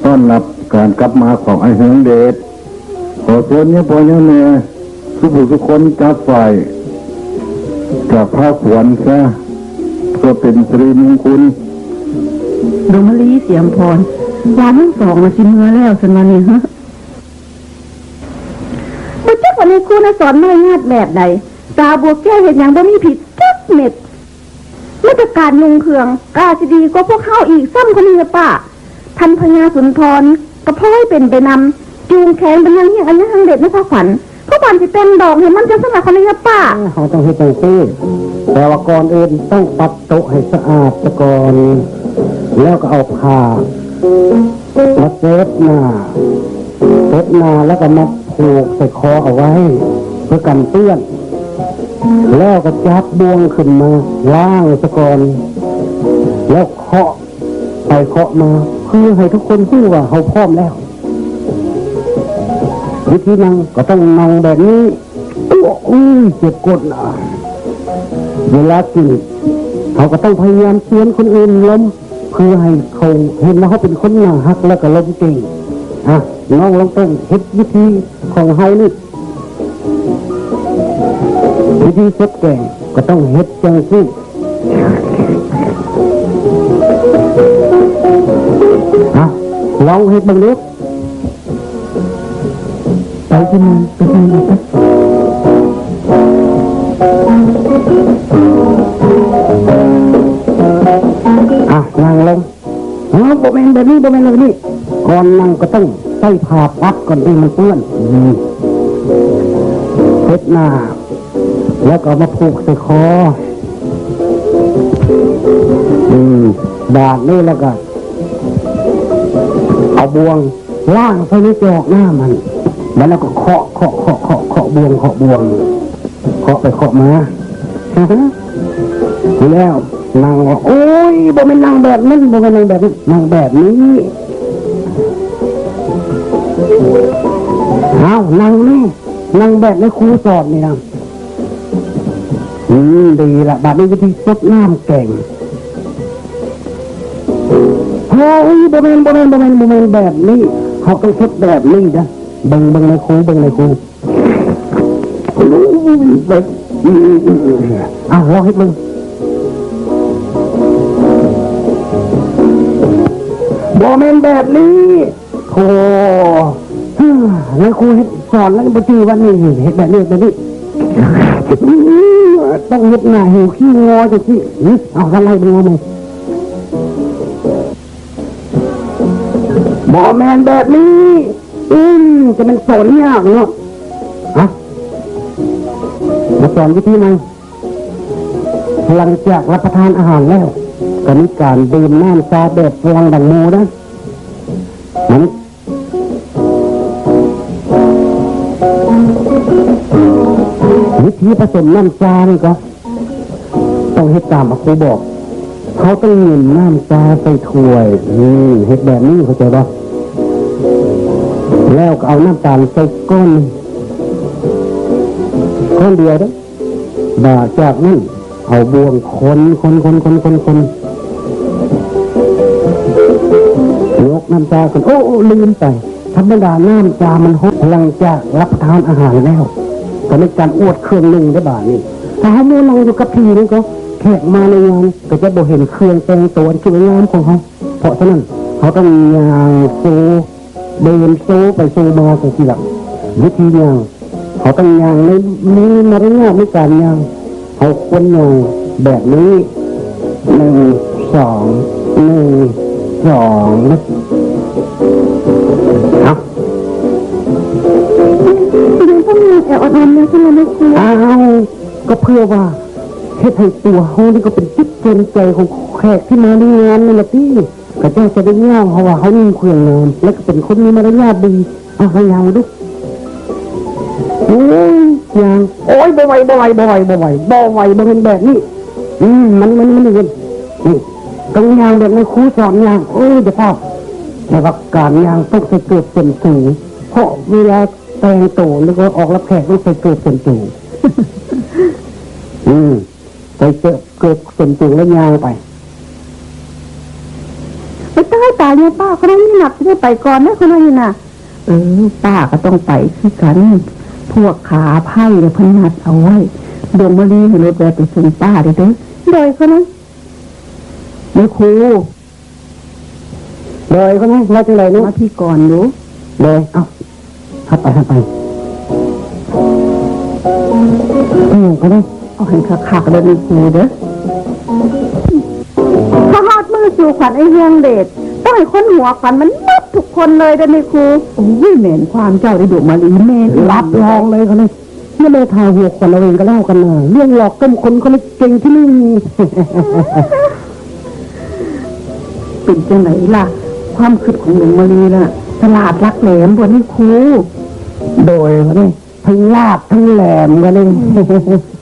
ต้อนรับการกลับมาของไอ้เฮิงเดชขอเชิญเนี่ยพ่อเนี่ยแม่ทุกคนจับฝ่ายจากภาคขวัญซะเพื่อเป็นสิริมงคลดวงมะลิเสียมพรวานทั้งสองมาชิมเมื่อแล้วสันวันนี้ฮะบุญเจ้าคนนี้ครูน่ะสอนไม่งาดแบบใดตาบัวแก้วเห็นอย่างบ่มีผิดจักเม็ดมาตรการนุ่งเครื่องกาสิดีกว่าพวกเข้าอีกซ้ำคนนี้ป้าท่านพญาสุนทรกระพ้อยเป็นไปนำจูงแขนเป็นยังอันนี้ทางเด็ดไม่พอขวัญเพราะวันที่เต็มดอกเห็นมันจะสมัครคนนี้ป้าเขาต้องให้ตรงที่แต่ว่าก่อนอื่นต้องปัดโต๊ะให้สะอาดก่อนแล้วก็เอาผ้ามาเซ็ตหน้าแล้วก็มาผูกใส่คอเอาไว้เพื่อกันเปื้อนแล้วก็จับบ่วงขึ้นมาล้างซะก่อนแล้วเคาะไปเคาะมาเพื่อให้ทุกคนรู้ว่าเขาพร้อมแล้ววิธีนั่งก็ต้องนั่งแบบนี้เจ็บกดนะเวลากินเขาก็ต้องพยายามเตือนคนอื่นล้มเพื่อให้เขาเห็นว่าเขาเป็นคนหน้าหักแล้วก็ล้มจริงน้องลองต้องเฮ็ดวิธีของเฮานี่วิธีเซ็ตแกงก็ต้องเฮ็ดจังซี่ลองเฮ็ดบ้างดูไปกินไปนั่งลงบ่แม่นแบบนี้ก่อนนั่งก็ต้องใส่ผ้าปัดก่อนที่มันเปื้อนเช็ดหน้าแล้วก็มาผูกใส่คอบาดนี่แล้วก็เอาบ่วงล่างใส่ในจอกหน้ามันแล้วก็เคาะบ่วงเคาะไปเคาะมาแล้วนั่งโอ้ยบ่แม่นนั่งแบบนั้นนั่งแบบนี้นั่งแบบในครูสอนนี่นะดีละบาดนี้วิธีซดน้ำแกงเฮ้ยบ่แม่นแบบนี้เขาต้องซดแบบนี้นะเบิ่งในครูลองให้มึงบ่แม่นแบบนี้โอ้แล้วครูสอนแล้วบ่จื้อว่านี่เฮ็ดแบบนี้ต้องเฮ็ดหน้าหิวขี้งอจังซี่เอาอะไรดูมั้ยบ่แม่นแบบนี้จะมันสอนยากเนาะมาสอนวิธีมั้ยหลังจากรับประทานอาหารแล้วก็มีการดื่มน้ำชาแบบฟองดังโมนะวิธีผสมน้ำชานี่ก็ต้อง ต้องเฮ็ดตามครูบอกเขาต้องเงินน้ำตาใส่ถ้วยเฮ็ดแบบนี้เข้าใจป่ะแล้วก็เอาน้ำตาลใส่ก้อนเดียวเด้อบาจากนั้นเอาบวงคนยกน้ำตากันโอ้ลืมไปธรรมดาน้ำตามันหดหลังจากรับทานอาหารแล้วก็ในการอวดเครื่องหนึ่งได้บ่านี่ถ้าเขาไม่นั่งอยู่กับทีนี่ก็แขกมาในงานก็จะบ่เห็นเครื่องแต่งตัวที่งามของเขาเพราะฉะนั้นเขาต้องย่างโซเดินโซไปโซมากันทีหลังวิธีย่างเขาต้องย่างในมารยาทในการย่างเขาควรย่างแบบนี้1 2 นะเอา ยังต้องมีแอบอดนนะใช่ไหมครู อ้าวก็เพื่อว่าเฮ็ดให้ตัวเฮานี่ก็เป็นจิตเจนใจของแขกที่มาในงานนั่นแหละที่ก็เจ้าจะได้ย่างเพราะว่าเขามีเครื่องงามและก็เป็นคนมีมารยาทดีเอาให้ย่างมาดูโอ้ยย่างโอ้ยบ่ไหวบ่เป็นแบบนี้มันเงินนี่ต้องย่างแบบในครูสอนย่างโอ้ยเดี๋ยวพ่อแต่ว่าการย่างต้องใส่เกิดเป็นสูงเพราะเวลาแต่งตัวหรือว่าออกรับแขกต้องใส่เกิดเป็นสูงใส่เกิดเป็นสูงแล้วย่างไป ไปใต้ตายเนี่ยป้าเขาได้หนักจะได้ไปก่อนนะคนนั้นน่ะป้าก็ต้องไปคือกันพวกขาไพ่เนี่ยพนัดเอาไว้ดวงมะลิให้รถไปส่งป้าได้ด้วยโดยเขานะไม่ครูเลยเขาไหมเราจะเลยเนาะมาที่ก่อนดูเลยเอ้าเข้าไปเขาได้เอาให้คักๆเลยไม่ครูเด้อถ้าฮอดมือสู่ขวัญไอ้เฮียงเดชต้องให้คนหัวขวัญมันมัดทุกคนเลยเด้อไม่ครูโอ้ยแม่นความเจ้าได้ดวงมะลิแม่รับรองเลยเขาเลยไม่เลยทาหัวคนเราเองก็เล่ากันนะเรื่องหลอกต้มคนเขาเลยเก่งที่นี่เป็นจังไหนล่ะความคิดของหลวงมาลีน่ะฉลาดลักแหลมบนนี่ครูโดยเขาเนี่ยทั้งลาบทั้งแหลมกันเลย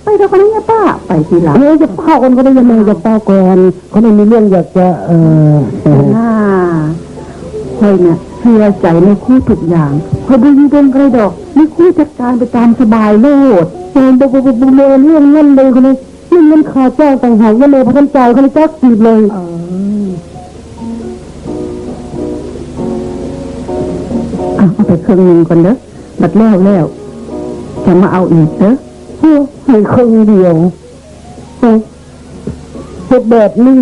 ไปเดี๋ยวคนนี้ป้าไปทีหลังจะเข้ากันก็ได้ยังไงจะป้าก่อนเขาไม่มีเรื่องอยากจะค่อยเนี่ยเชื่อใจในคู่ทุกอย่างคอยดูยิ่งเดินไกลดอกนี่คู่จัดการไปตามสบายโลดเรื่องเงินเลยคนนี้เงินขาเจ้าต่างหากเลยพระท่านจ่ายเขาเลยจ้าจีบเลยเอาไปเครื่องนึงก่อนเด้อบัดแล้วจะมาเอาอีกเด้อให้เครื่องเดียวเฮ็ดแบบนี้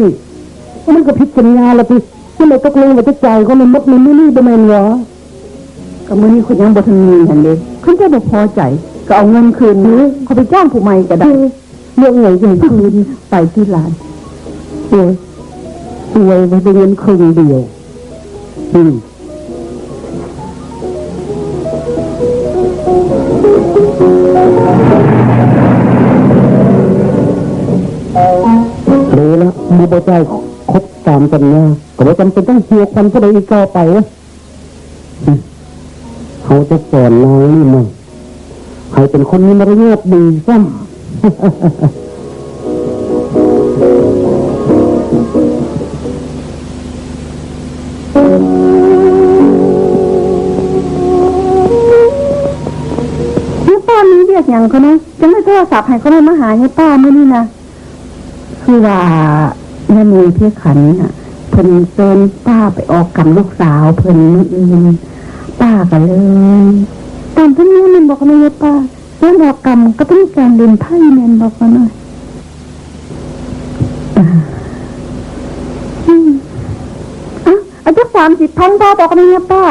มันก็ผิดสัญญาแล้วพี่ที่เราตกลงว่าจะจ่ายเขาในมดในมื้อนี้บ่แม่นหรอก็มื้อนี้คุณยังบ่ทันมีหั่นเด้คุณจะบ่พอใจก็เอาเงินคืนนี้เขาไปจ้างผู้ใหม่ก็ได้เรื่องไหนอย่างคืนไปที่ร้านสวยไปได้เงินครึ่งเดียวรู้แล้วมีบ่ใจครบตามสัญญาก็บ่จำเป็นต้องเสียความเท่าใดอีกต่อไปวะเขาจะสอนนางนี่มั้งให้เป็นคนมีมารยาทดีซ้ำป้ามีเรียกอย่างเขานะจะไม่โทรศัพท์ให้เขาเลยมาหาเนี่ยป้าเมื่อนี้นะคือว่าแม่มีพี่ขันน่ะเพิ่นเชิญป้าไปออกกับลูกสาวเพิ่นป้าก็เลยตามที่นี่มันบอกเลยป้าเรื่องออกกรรมก็ต้องการเล่นไพ่แม่นบอกกันหน่อยอาจจะ30,000ป้าบอกเลยป้า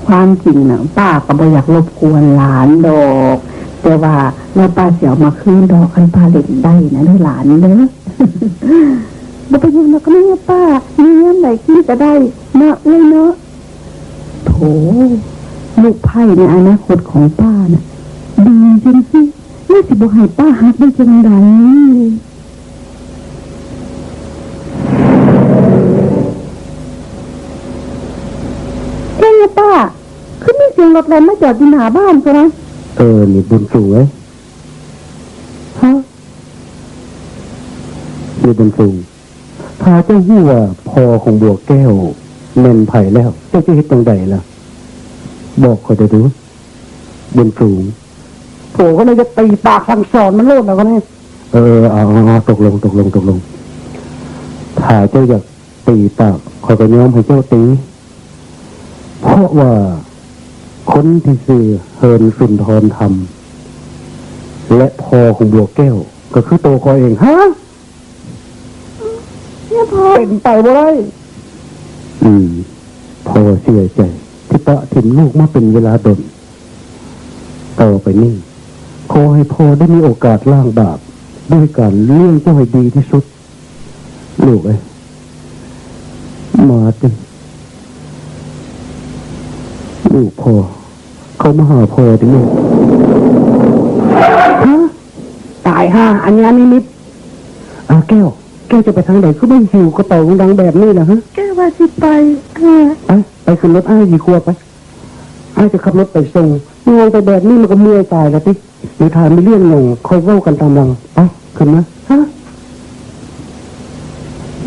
ความจริงนะป้าก็บ่อยากรบกวนหลานดอกแต่ว่าเราป้าเสียวมาคืนดอกคันป้าเล่นได้นะด้วยหลานเด้อบ่ไปยังนะก็ไม่ป้ามีเงินไหนกินก็ได้เนาะเนาะโถลูกไพ่ในอนาคตของป้าน่ะดีจริงสิไม่สิบ่ให้ป้าหักได้จังได๋ป้าคือมีเสียงรถแล่นมาจอดอยู่หน้าบ้านซะนะนี่บุญสูงฮะ มีบนสูงถ้าเจ้าหู้ว่าพอของบัวแก้วแม่นไผ่แล้วเจ้าจะเฮ็ดจังใดล่ะบอกเขาจะดูบนสูงโผก็เลยจะตีปากสั่งสอนมันโลดแล้วก็นี่เอาตกลงถ้าเจ้าอยากตีปากขอยก็ยอมให้เจ้าตีเพราะว่าคนที่ชื่อเฮินสุนทรธรรมและพอของบัวแก้วก็คือตัวคอยเองฮะเนี่ยพอเป็นไปบ่ได้พอเสียใจที่ปะถิ่มลูกมาเป็นเวลาดนต่อไปนี่ขอให้พ่อได้มีโอกาสล้างบาปด้วยการเลี้ยงเจ้าให้ดีที่สุดลูกมาจิลูกพ่อเขามาหาพ่อดิลูกฮะตายฮะอันนี้นิมิตแก้วจะไปทางไหนคือไม่หิวกระเป๋าดังแบบนี้นะฮะแกว่าสิไปไปขึ้นรถกี่ขวบไปจะขับรถไปส่งงงไปแบบนี้มันก็เมื่อยตายแล้วพี่หรือทานไม่เลี่ยงงงคอยเว้ากันตามดังไปขึ้นนะฮะ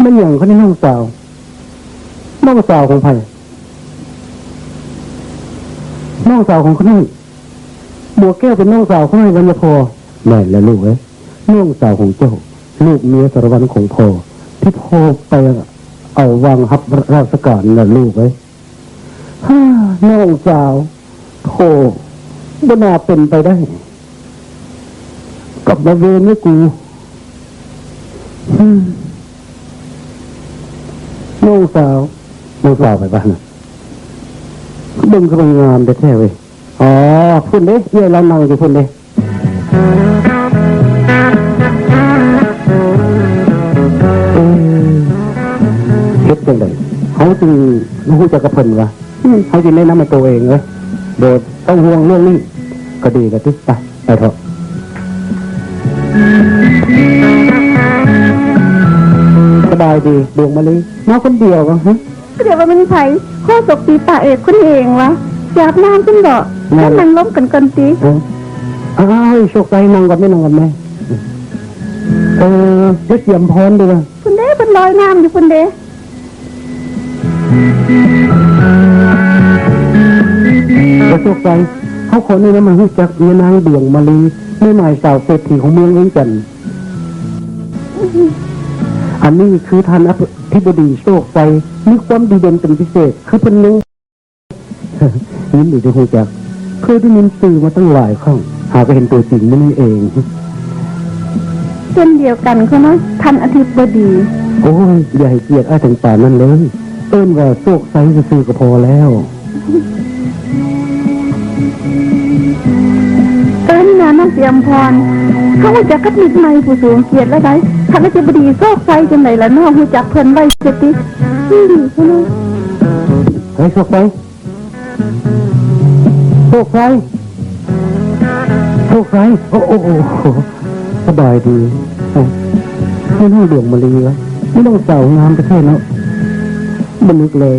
มันอย่างเขาในน้องสาวของไผ่น้องสาวของเขาหน่อยบัวแก้วเป็นน้องสาวเขาหน่อยวันยพอแม่และลูกน้องสาวของเจ้าลูกเมียสารวัตรของพ่อที่พ่อไปเอาวางฮับราชการน่ะลูกน้องสาวโธ่บ่น่าเป็นไปได้กลับมาเวรให้กูน้องสาวไปบ้านนะดึงกำลังงามแท้ๆเว้ยพุ่นเด้เยี่ยเรานั่งอยู่พุ่นเด้เฮ็ดจังไดเขาจึงรู้จักกับเพิ่นวะเขาจึงแนะนำมาตัวเองเลยโดยต้องห่วงเรื่องนี้ก็ดีแล้วที่ไปเถอะสบายดีดวงมะลิมาคนเดียวฮะเดี๋ยวว่ามันไผข้อศกปีป่าเอกคนเองวะอยากน้ำขึ้นดอกแล้วนั่งล้มกันก่อนสิโชคใจนั่งก่อนไม่นั่งก่อนแม่จะเตรียมพรดีกว่าคุณเด้เป็นลอยน้ำอยู่คุณเด้โชคใจเขาคนนี้นะมันรู้จักเมียนางดวงมะลิไม่หมายสาวเศรษฐีของเมืองเองกันอันนี้คือท่านอธิบดีโชคใจมีความดีเด่นเป็นพิเศษคือเป็นนึงยิ้มอยู่ที่หูจักเคยได้ยินสื่อมาตั้งหลายครั้งหาก็เห็นตัวจริงนี่เองเช่นเดียวกันเขานะท่านอธิบดีโอ้ยอย่าให้เกียรติอ้ายถึงป่านนั้นเลยว่าโชคใจจะซื้อก็พอแล้วนี่นะน้องเตรียมพรเขาจะกัดมิดในผู้สูงเกียรติแล้วได้ท่านอธิบดีโชคใจจังไหนล่ะน้องหูจักเพิ่นไว้เสติดีเขานะโชคใจโอ้สบายดีไม่ต้องเดือดมาลีวะไม่ต้องเสางามไปแค่นั้นบันนึกเลย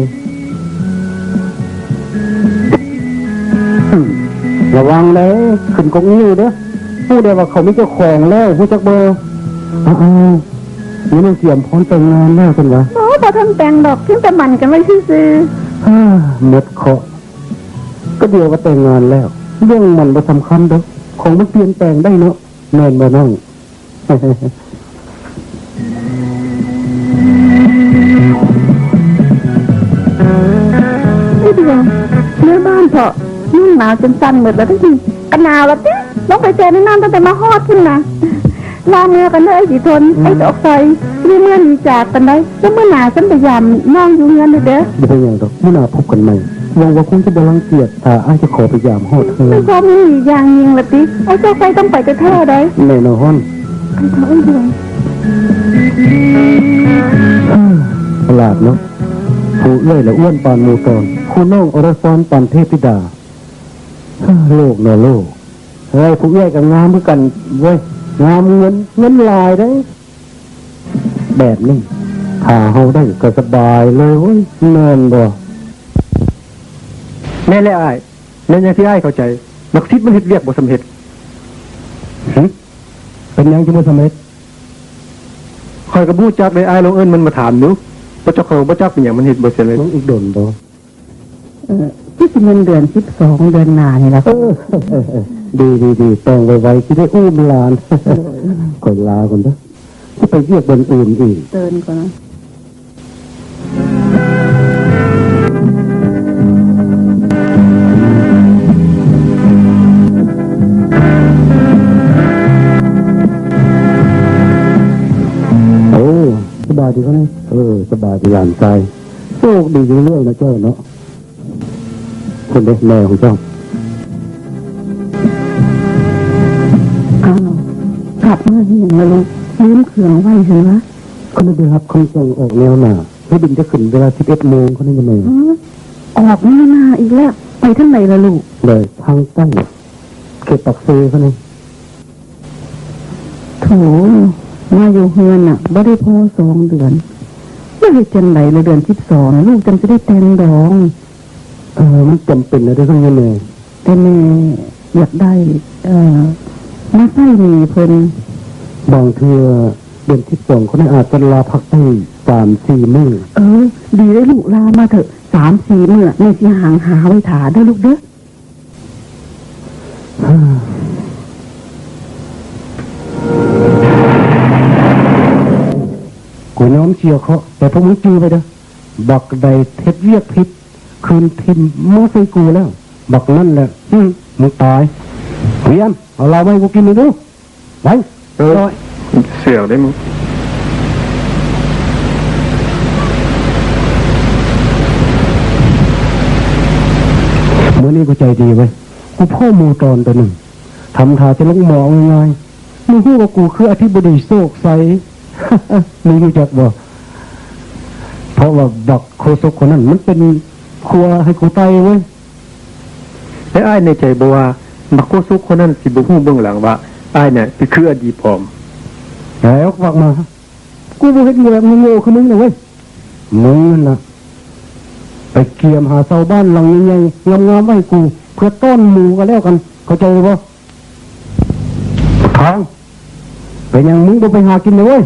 ระวังเลยขึ้นกงนิ้วเด้อพูดได้ว่าเขาไม่เจ้าของแล้วผู้จักเบอร์นี่มันเสียมพร้อมแต่งงานแล้วกันวะพอท่านแต่งดอกเพียงแต่มันกันไม่ซื่อหมดเคาะก็เดียวว่าแต่งงานแล้วเรื่องมันบ่สำคัญเด้อของมันเปลี่ยนแปลงได้เนาะแม่นบ่น้องไม่ดีเนื้อบ้านเถอะนุ่งหนาวจนสั่นหมดแล้วทุกทีกันหนาวแล้วติ๊ลงไปเจอในน้ำตั้งแต่มาฮอดขึ้นนะลาเมื่อกันเลยสีทนไอ้ดอกไฟที่เมื่อมีจากกันได้แล้วเมื่อหนาฉันพยายามน้องอยู่เงี้ยเลยเด้ออย่าไปอย่างดอกเมื่อหนาพบกันใหม่หวังว่าคงจะบรังเกียจถ้าอ้ายจะขอพยายามฮอดเธอไม่พอมีอย่างยิงละติ๊ไอ้เจ้าไฟต้องไปกระแทกได้แน่นอนประหลาดเนาะผู้เอื้อยและอ้วนปานมูตอนผู้น้องอรซอนปานเทพธิดาโลกเนาะโลกผู้เอื้อยกับงามเหมือนกันเว้ยงามเงินลายได้แบบนี้ถ้าเฮาได้ก็สบายเลยเว้ยแม่นบ่แม่และอ้ายแม่ยังที่อ้ายเข้าใจนักศิษย์มันเฮ็ดเวียกบ่สำเร็จเป็นยังจะบ่สำเร็จ คอยกับบู้จักเลยอ้ายลองเอิ้นมันมาถามดูบ่จักเขาบ่จักเป็นหยังมันเฮ็ดบ่เสร็จเลย น้องอีกโดนบ่ ที่สิเงินเดือน12เดือนหน้านี่ล่ะ ดีแต่งไวๆที่ได้อุ้มหลานก่อนลาก่อนเด้อที่ไปเรียกบนอื่นอีก เตือนก่อนนะ โอ้สบายดีเขาเนี่ยสบายดีหลานใจโชคดีเรื่อยๆนะเจ้าเนาะคนเด็กแม่ของเจ้า อ้าวกลับมาที่อย่างละลูกลืมเครื่องไว้เห็นไหม เขาไม่ได้รับคำสั่งออกแนวหนาให้บินจะขึ้นเวลา11 โมงเขาได้ยังไง ออกหน้าอีกแล้วไปทางไหนล่ะลูก เลยทางใต้เขตปักเซเขาเนี่ย โถมาอยู่เฮือนอ่ะบ่ได้พอ2 เดือนไม่ได้จังไหนเลยเดือน12ลูกจังจะได้แต่งดอง มันจำเป็นนะได้ทั้งยังไง แต่แม่อยากได้มาใส่หนีเพิ่น บางเทื่อเดือน12เขาเนี่ยอาจจะลาพักได้3-4 มื้อ ดีได้ลูกลามาเถอะ3-4 มื้อแม่สิหาไว้ถาเด้อลูกเด้อ กูน้อมเชียวเขาแต่พวกมึงจื้อไปเด้อบักใดเท็ดเวียกพิษคืนทิมมาใส่กูแล้วบักนั่นแหละมึงตายเรียนเอาเราไว้กูกินเลยดูไปร้อย เสียวได้มึง เมื่อนี้กูใจดีไว้ยกูพ่อมูตอนตัวหนึ่งทำท่าจะลงหมอง่ายๆมึงพูดว่ากูคืออธิบดีโศกใส มึงรู้จักบ่เพราะว่าบักโคศกคนนั้นมันเป็นครัวให้กูตายเว้ย แต่อ้ายในใจบ่ว่าบักโคซุกคนนั้นสิบ่ฮู้เบื้องหลังว่าอ้ายเนี่ยคืออดีตผอม แล้วฝากมา กูบ่เห็นแบบมึงโง่คือมึงนะเว้ย มึงนั่นนะไปเกียมหาเสาบ้านหลังใหญ่ๆงามๆไว้กู เพื่อต้อนหมูกันแล้วกัน เข้าใจบ่ทางไปยังมึงบ่ไปหากินเลยเว้ย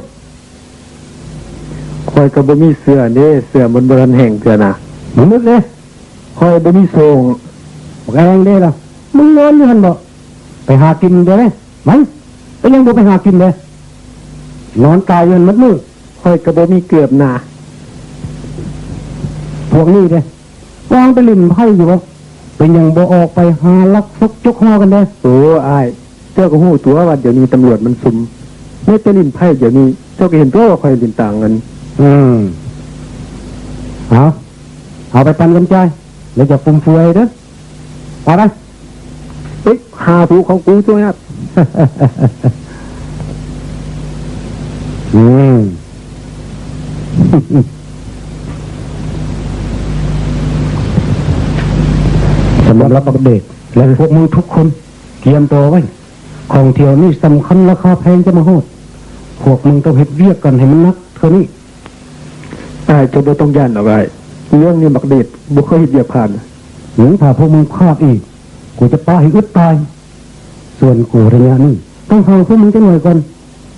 คอยก็บ่มีเสื้อเด้เสื้อมันบ่ทันแห้งเทื่อน่ะ มึงนึกเลย คอยบ่มีทรง แรงเด้ล่ะ มึงนอนอยู่หันบ่ไปหากินเด้อเลยมันไปยังบ่ไปหากินเลยนอนตายอยู่หันมัดมือ คอยก็บ่มีเกือบหน้า พวกนี้เด้วางไปลิ่นไพ่อยู่บ่เป็นยังบ่ออกไปหาลักซกจกฮอกันเด้ โอ้อ้ายเจ้าก็ฮู้ตัวว่าเดี๋ยวนี้ตำรวจมันซุ่มในแต่ลิ้นไผเดี๋ยวนี้เจ้าก็เห็นตัวว่าคอยลิ้นต่างกัน เอาไปปันกันใจแล้วจะฟุ่มเฟือยเด้อเอาไป เฮ้ยหาผู้ของกูตัวครับ สำหรับเด็กและพวกมึงทุกคนเตรียมตัวไว้ของเที่ยวนี่สำคัญราคาแพงจะมาโหดพวกมึงต้องเฮ็ดเวียกกันให้มันนักเท่านี้ อ้ายเจ้าบ่ต้องย่านเอาไว้เรื่องนี้บักเด็ดบ่เคยเฮ็ดเวียกผ่าน หรือถ้าพวกมึงพลาดอีกกูจะป้าให้อึดตาย ส่วนกูระยะนี้ต้องห่างพวกมึงจะหน่อยก่อน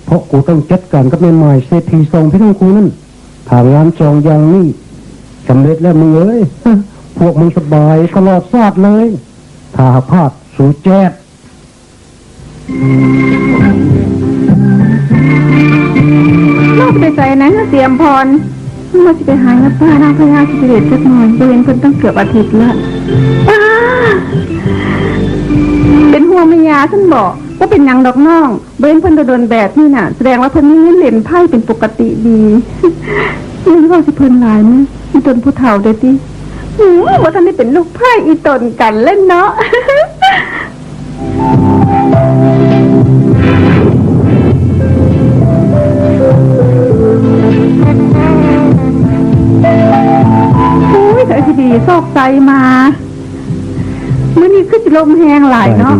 เพราะกูต้องจัดการกับแม่หมายเศรษฐีทรงพี่น้องกูนั่นถ้างานจองอย่างนี้สำเร็จแล้วมึงเอ้ย พวกมึงสบายตลอดชาติเลย ถ้าหากพลาดสู่แจ๊ด ลูกไปใส่นะเตรียมพรมาจะไปหายาป้านางพญาสิเดชสักหน่อยเรียนเพิ่นตั้งเกือบอาทิตย์ละป้าเป็นห่วงแม่ยาท่านบอกว่าเป็นหยังดอกน้องเบ้นเพิ่นโดนแบบนี่น่ะแสดงว่าเพิ่นมีเงินเล่นไพ่เป็นปกติดีนี่ว่าสิเพิ่นหลายมั้ยอีตนผู้เฒ่าเด้อติว่าท่านได้เป็นลูกไพ่อีตนกันเล่นเนาะ อุ้ยแต่ทีดีซอกใจมาเมื่อนี้คือจะลมแหงหลายเนาะ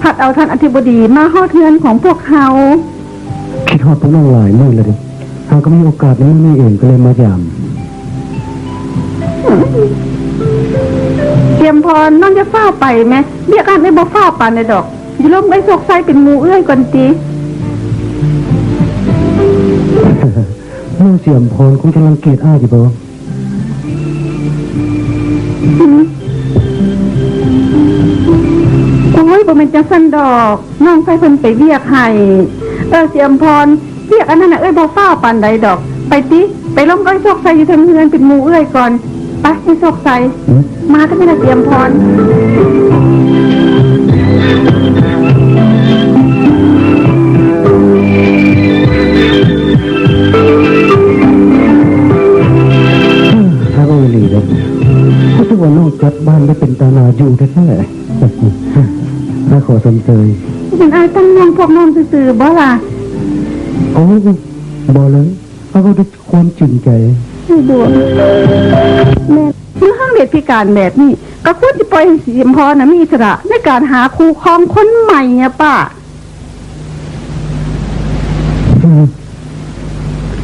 ผัดเอาท่านอธิบดีมาฮอดเทือนของพวกเขา คิดฮอดพวกน้องหลายมื้อเลยดิหากก็มีโอกาสในมื้อนี้เองก็เลยมายาม เตรียมพรน้องจะฟ้าไปไหมเรียกกันไม่บอกฟ้าปานในดอกอยู่ลมไอ้ซอกใจเป็นงูเอื้อยก่อนจี น้องเสียมพรคงจะรังเกียจอ้ายอยู่บ่ โอ้ยบ่แม่นจังซั่นดอกน้องไฟเพิ่นไปเรียกให้เสียมพรเรียกอันนั้นน่ะบ่ฟ้าวปานใดดอก ไปติไปล้มก้อยซอกใส่อยู่ทางเฮือนเป็นหมู่ก่อนไปให้ซอกใส่มาก็ไม่ได้เสียมพร ถ้าก็อีหลีเด้อก็ถือว่าน้องจัดบ้านได้เป็นตาหนาอยู่แท้ๆถ้าขอสมเสย เป็นอายตั้งน้องพวกน้องซื่อๆบ่ล่ะ โอ้ยบ่เลยเพราะว่าด้วยความจริงใจ ให้บัวแม่เมื่อห้างเด็ดพิการแบบนี้ก็ควรจะปล่อยให้เสียมพรน่ะมีอิสระในการหาครูครองคนใหม่อะป้า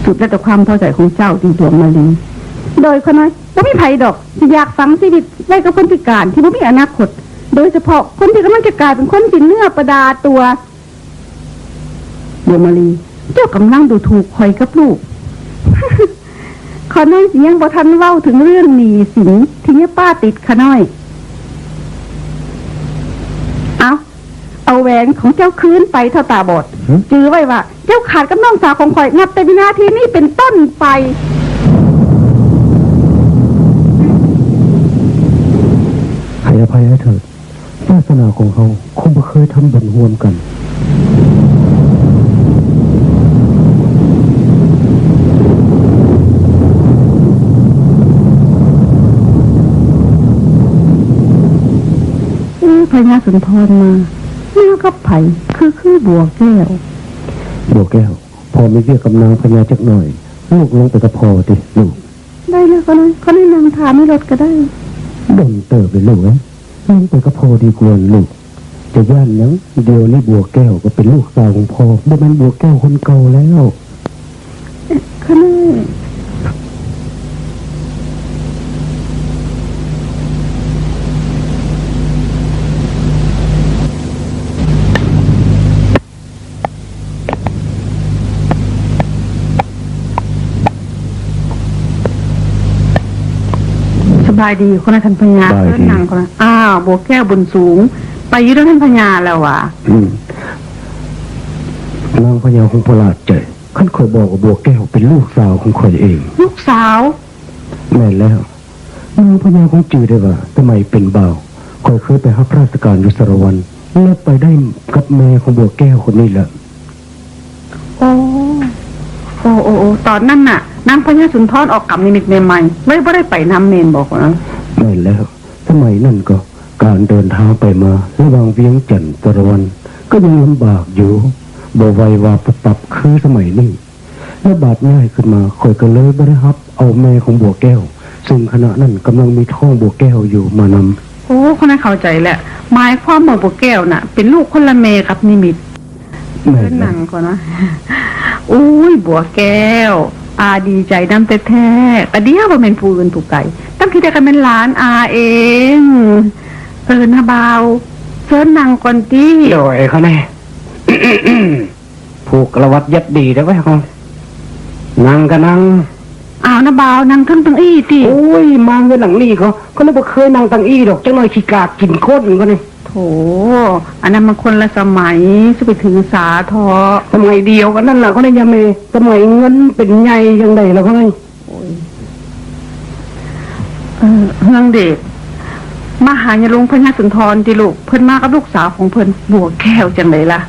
สุดแล้วแต่ความพอใจของเจ้าที่ดวงมาลีโดยคนน้อยบ่มีไผดอกที่อยากฝังชีวิตไว้กับคนพิการที่บ่มีอนาคตโดยเฉพาะคนที่กำลังจะกลายเป็นคนสิ้นเนื้อประดาตัวดวงมาลีเจ้ากำลังดูถูกคอยกับลูก ขอน้อยสิยังบ่ทันเว้าถึงเรื่องหนี้สินที่เนี่ยป้าติดขะน้อยเอาแหวนของเจ้าคืนไปเท่าตาบอดจื้อไว้ว่าเจ้าขาดกับน้องสาวของข่อยนับแต่วินาทีนี้เป็นต้นไปให้อภัยให้เถิดศาสนาของเขาคงบ่เคยทำบุญร่วมกันพญาสุนทรมาแม่กับไผ่คือบัวแก้ว บัวแก้วพอไม่เรียกกำนางพญาจักหน่อยลูกลงไปกับพอดิลูก ได้แล้วก็นั้นเขาแนะนำถามไม่ลดก็ได้ บ่นเติบไปลูกลงไปกับพอดีกว่าลูกจะย่านยังเดี๋ยวนี้บัวแก้วก็เป็นลูกสาวของพ่อบ่แม่นบัวแก้วคนเก่าแล้วเขาแน่สบายดีคนนั้นท่านพญาเพื่อนนางคนนั้นบัวแก้วบนสูงไปยืดท่านพญาแล้วว่ะนางพญาของพระราชใจขันคอยบอกว่าบัวแก้วเป็นลูกสาวของคอยเองลูกสาวแม่แล้วนางพญาของจือได้ว่าทำไมเป็นบ่าวคอยเคยไปรับราชการอยู่สารวันแล้วไปได้กับแม่ของบัวแก้วคนนี้แหละโอ้ตอนนั้นน่ะนางพญาสุนทรออกกำนิดใหม่ๆไม่ได้ไปน้ำเมนบอกว่าแม่แล้วสมัยนั้นก็การเดินทางไปมาระหว่างเวียงจันทร์สารวันก็ยังลำบากอยู่บ่ไวว่าปรับคือสมัยนี้และบาดง่ายขึ้นมาคอยก็เลยบริฮับเอาแม่ของบัวแก้วซึ่งขณะนั้นกำลังมีท้องบัวแก้วอยู่มานำโอ้คนนั้นเข้าใจแหละหมายความว่าบัวแก้วน่ะเป็นลูกคนละเมกับนิมิตแม่หนังก่อนนะอุ้ยบัวแก้วดีใจน้ำแท้ๆแต่เดี๋ยวว่าเป็นผู้อื่นผู้ไก่ตั้งที่ได้กันเป็นหลานเองนาบาวเชิญนางก่อนที่โดยเขาแน่ ผูกกระวัดยัดดีได้ไหมครับนางก็นางนาบาวนางทั้งอี้ที่โอ้ยมาเงินหลังนี่เขาเลยบอกเคยนางตั้งอี้ดอกจังเลยขี้กาดกินโคตรเหมือนกันเลยโถอันนั้นมันคนละสมัยจะไปถือสาทอสมัยเดียวกันนั่นแหละเขาเลยยังไม่สมัยเงินเป็นไงยังไงแล้วเขาไงเฮืองเด็กมาหาญาลุงพญาสุนทรที่ลูกเพิ่นมากับลูกสาวของเพิ่นบัวแก้วจังเลยล่ะ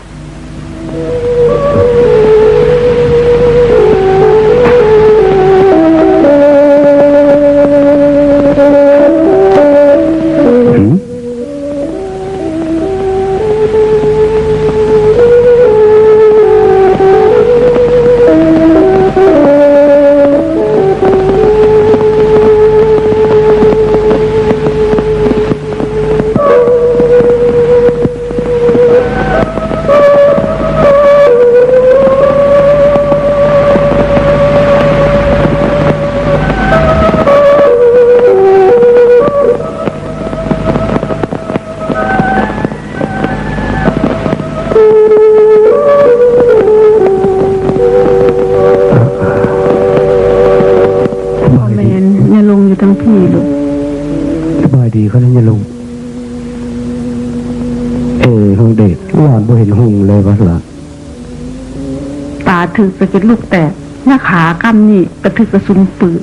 ดีเขาเนี่ยลุงห้องเด็กหลานบ่เห็นหุงเลยวะล่ะ ตาถึกสะเก็ดลูกแตกหน้าขากำนี่กระถึกกระสุนปืน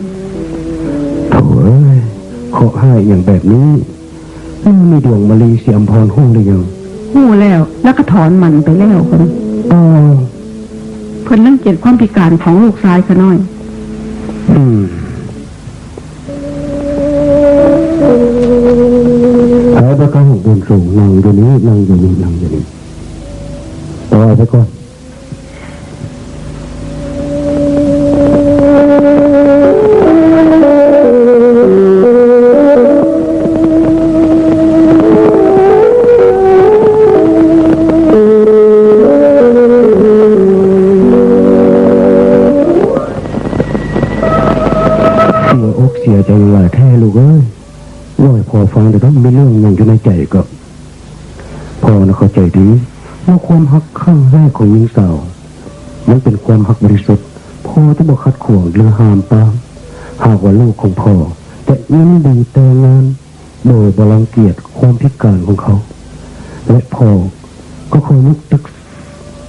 โถ่เอ้ยขอให้อย่างแบบนี้มีดวงมะลีเสียมพรหุ้งหรือยัง หู้แล้วแล้วก็ถอนมันไปแล้วคน อ๋อ เพิ่นรังเกียจความพิการของลูกชายเขาน้อย ไอ้ประกันบนสูงนั่งอยู่นี้นั่งอยู่นี่นั่งอยู่นี่ต่อไปก่อนเสียใจหลายแท้ลูกเอ้ยร้อยพอฟังแต่ต้องมีเรื่องอย่างอยู่ในใจก็พอนะเข้าใจดีว่าความฮักข้างแรกของหญิงสาวมันเป็นความฮักบริสุทธิ์พ่อที่บอกคัดข่วงหรือห้ามปรามหากว่าลูกของพ่อแต่ยินดีแต่งงานโดยบรังเกียจความพิการของเขาและพ่อก็คอยนึกตึก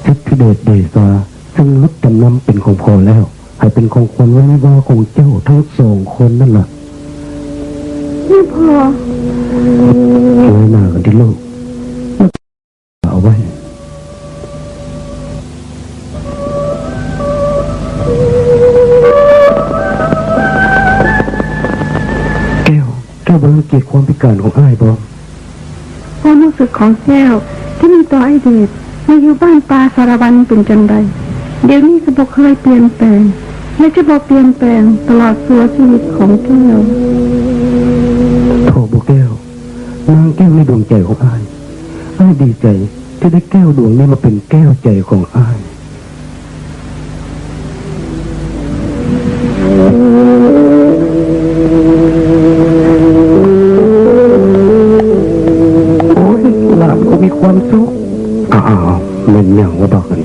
สิทธิเดชเดชาซึ่งรถจำนำเป็นของพ่อแล้วให้เป็นของคนไว้ว่าของเจ้าทั้งสองคนนั่นแหละ นี่พอ เงยหน้ากันที่ลูกเอาไว้แก้วบรังเกียจความพิการของอ้ายบ่ ความรู้สึกของแก้วที่มีต่อไอเดชมาอยู่บ้านปลาสารวันเป็นจังใดเดี๋ยวนี้ก็บอกเคยเปลี่ยนแปลงและจะบอกเปลี่ยนแปลงตลอดตัวชีวิตของแก้ว โถบ่แก้วนางแก้วในดวงใจของอ้ายดีใจที่ได้แก้วดวงนี้มาเป็นแก้วใจของอ้ายโอ้ยหลานก็มีความสุขอ้าวเล่นอย่างว่าบอกกัน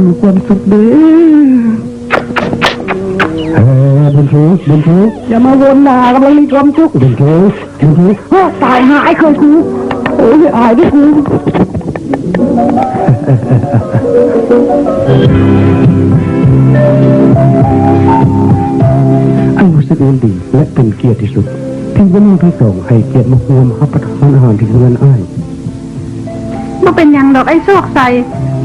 มีความสุขเด้อบนทุกอย่ามาวนหน้ากำลังมีความสุขบนทุกตายหายเคยกูโอ้ยอายด้วยกูอันรู้สึกยินดีและเป็นเกียรติที่สุดที่วันนี้ทั้งสองให้เกียรติมาร่วมรับประทานอาหารที่เรือนอ้าย บ่เป็นหยังดอกไอ้โชคใส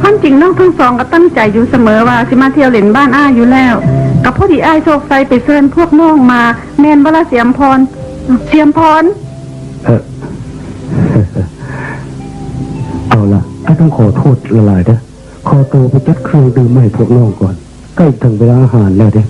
ความจริงน้องทั้งสองก็ตั้งใจอยู่เสมอว่าสิมาเที่ยวเล่นบ้านอ้ายอยู่แล้วกับพอดีอ้ายโชคใสไปเชิญพวกน้องมาแม่นบ่ล่ะเสียมพรเอาละก็ต้องขอโทษละลายเด้อขอตัวไปจัดเครื่องดื่มให้พวกน้องก่อนใกล้ถึงเวลาอาหารแล้วเด้อ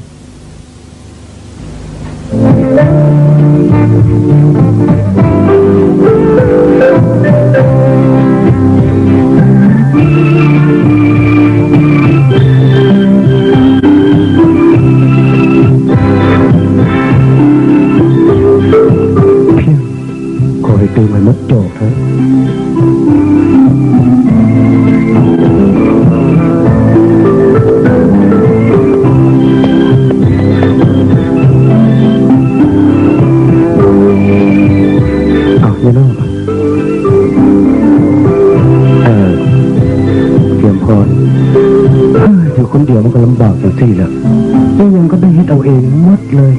ตื่นมามัดโจกเถอะเอาอย่าน้องเตรียมพรอยู่คนเดียวมันก็ลำบากจังสี่แหละยังก็ได้เฮ็ดเอาเองหมดเลย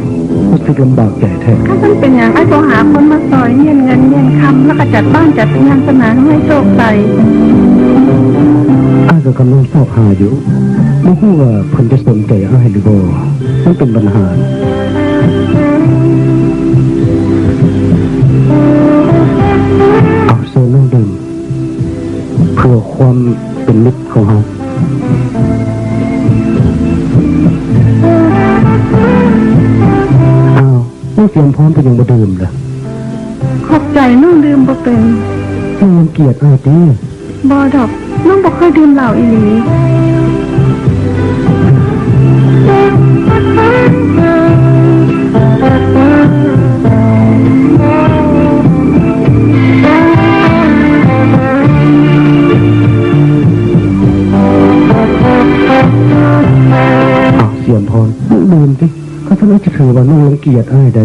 รู้สึกลำบากใจแท้ถ้ามันเป็นอย่างไอ้โทรหาคนมาซอยเงินคำแล้วก็จัดบ้านจัดงานสนานให้โชคใสอ้ายก็กำลังสอบหาอยู่ไม่รู้ว่าเพิ่นจะสนใจอ้ายหรือบ่มันเป็นปัญหาเอาโซนน้ำดื่มเพื่อความเป็นมิตรของเราน้องเตรียมพร้อมไปยังบ่ดื่มล่ะขอบใจน้องดื่มบ่เป็นน้องเกลียดอ้ายติบ่ดอกน้องบ่เคยดื่มเหล้าอีหลี สียมพรดื่มสิเขาจะไม่จะถือว่าน้องรังเกียจอ้ายได้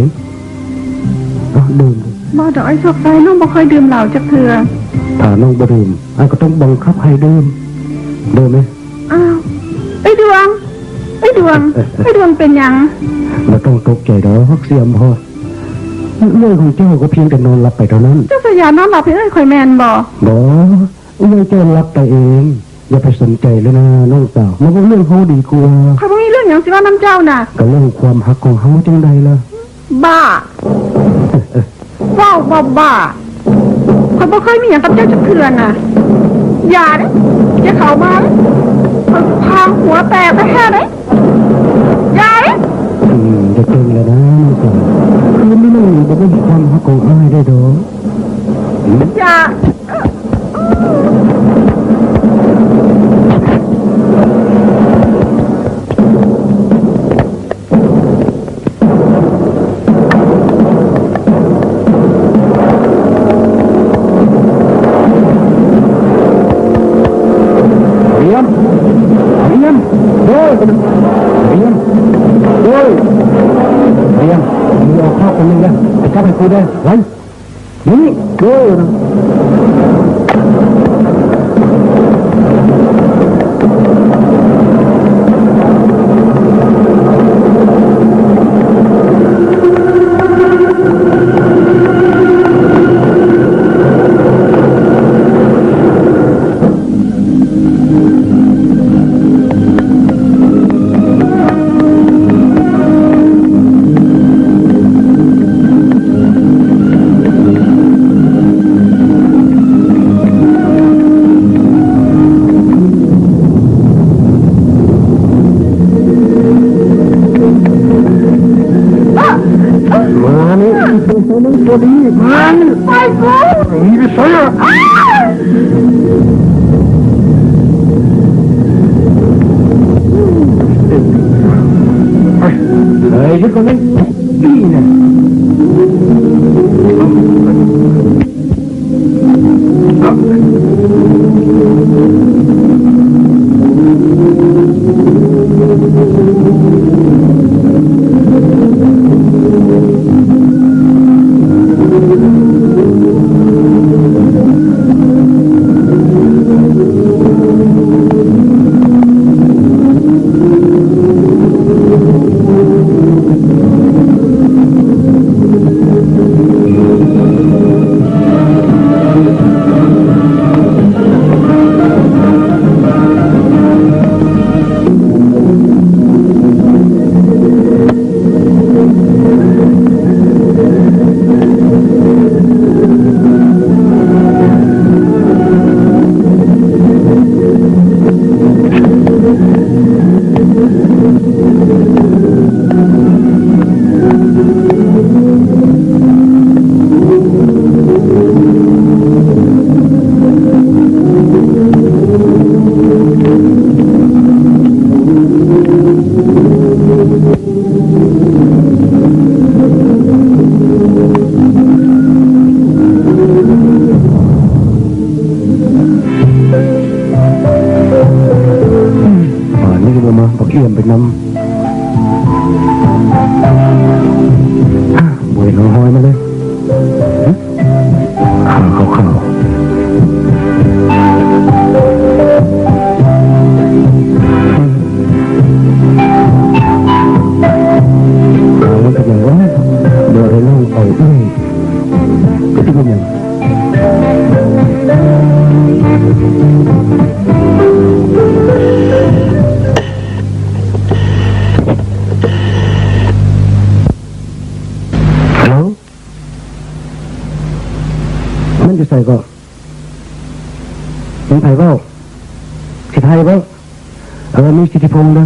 ดื่มดิ บ่ดอกไอ้โชคใจน้องบ่เคยดื่มเหล้าจักเทื่อ ถ้าน้องบ่ดื่มอ้ายก็ต้องบังคับให้ดื่มดื่มไหม อ้าวไอ้ดวงไอ้ดวงไอ้ดวงเป็นหยัง ไม่ต้องตกใจดอกเสียมพรเรื่องของเจ้าก็เพียงแต่นอนหลับไปเท่านั้น เจ้าสยามนอนหลับให้เอ้ยข่อยแม่นบ่ บ่เรื่องเจ้าหลับไปเอง อย่าไปสนใจเลยนะน้องสาวมันก็เรื่องเขาดีกว่า ข่อยบ่มีเรื่องหยังสิว่าน้ำเจ้าน่ะ ก็เรื่องความฮักของเขาจังใดล่ะ บ้าเว้าบ้าข่อยบ่เคยมีหยังกับเจ้าจักเทื่อน่ะอย่าเด้อย่าเข้ามาเด้ข่อยพางหัวแตกไปแท้เด้อย่าเด้ จะเก่งแล้วนะน้องสาวคืนนี้มันบ่มีความฮักของอ้ายได้ดอก อย่า เรียมโอ้ยเรียมมึงเอาข้าวคนนึงนะไปจับให้กูได้ไว้นี่โอ้ยมานี่ตัวดีมัน ไปกู นี่ไปใส่อะเฮ้ยยุดก่อนเลยดีนะเอี่ยมไปนำบวยน้องหอยมาเลยข่าวมันทำไมวะเดี๋ยวให้น้องเอาก็ที่เป็นอย่างมันจะใส่ก็มันไทยเปล่าสิไทยเปล่ามีสิทธิพงษ์เด้อ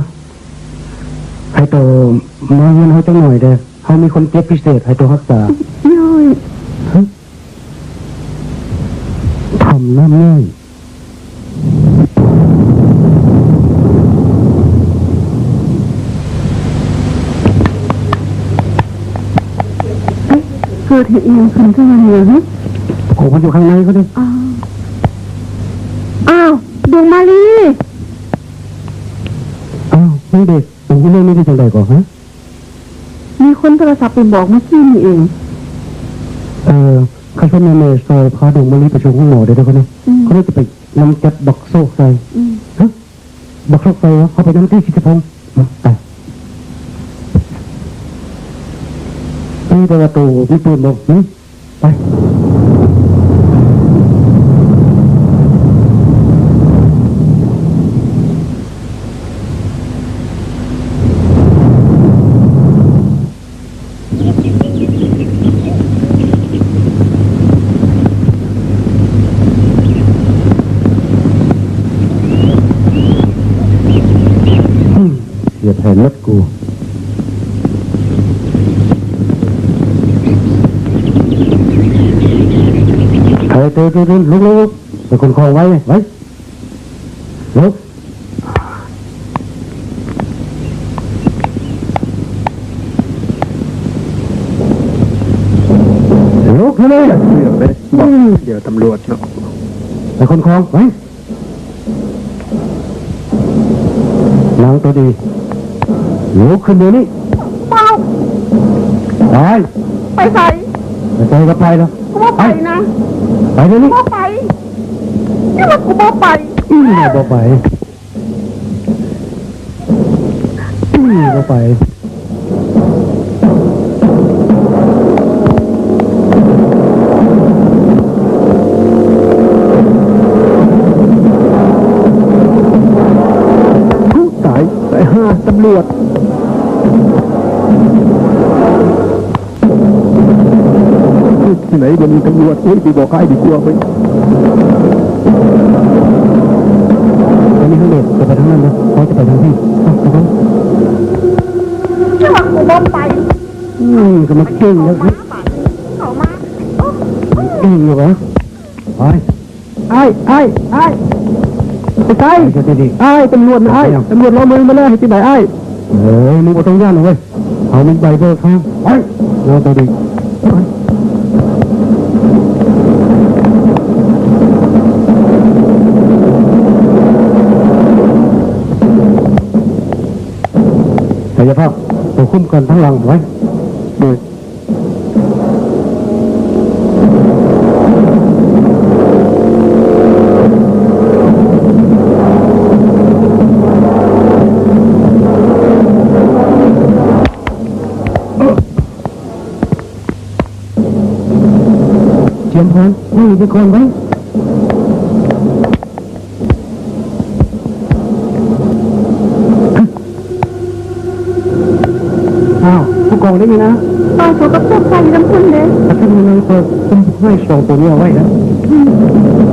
ให้ตัวมาเงินเขาจังหน่อยเด้อเขามีคนเจ็บพิเศษให้ตัวรักษาย่อย ทำน้ำง่ายเกิดเหตุอีกขึ้นขึ้นมาเหรอฮะ โอ้มันอยู่ข้างในก็ได้ อ้าวดวงมาลี อ้าว นี่เด็กผมที่เรื่องนี้ได้จังไดก่อนฮะ มีคนโทรศัพท์ไปบอกเมื่อกี้นี่เอง เขาชวนแม่ซอยพาดงมะลิไปชมห้องหมอได้ด้วยเขาเนี่ยเขาเลยจะไปนำจัดบักโซกใส่ฮะบักโซกใส่เขาไปนำที่ชิตพงศ์ไปนี่ประตูไม่ตูนบอกไปอย่าแผนรถกูเฮ้ยตื่นลุกไปคนคลองไว้ลุกเลย เดี๋ยวตำรวจเนาะ ไปคนคลองไว้นางตัวดีลุกขึ้นเดี๋ยวนี้ เปล่า ไป ไปใส่ ไปก็ไปแล้ว กูบ่ไปนะ ไปเดี๋ยวนี้ บ่ไปนี่ว่ากูบ่ไป บ่ไปบ่ไปสายห้าตำรวจที่ไหนจะมีตำรวจไปบอกใครดีกว่าไป วันนี้ข้างเด็กจะไปทางนั้นนะเขาจะไปทางที่ไปกัน นี่ว่ากูบ่ไป ก็มาเก่งแล้ว เขามา เก่งอยู่เหรอไปไอ้จะดี ไอ้ตำรวจนะไอ้ตำรวจล้อมือมาเลยที่ไหนไอ้ เฮ้ยมึงบ่ต้องย่านหรอกเว้ยเอามึงไปเบิกทางไปเราตัวดีกายภาพตัวคุ้มกันทั้งหลังไว้โดยเจียมพรนี่ไปก่อนไว้ผู้กองได้ไหมนะ ตอนเขากับพวกใส่น้ำพุ่นเลย ถ้าท่านมีเงินเปิดคุณให้สองตัวนี้เอาไว้นะ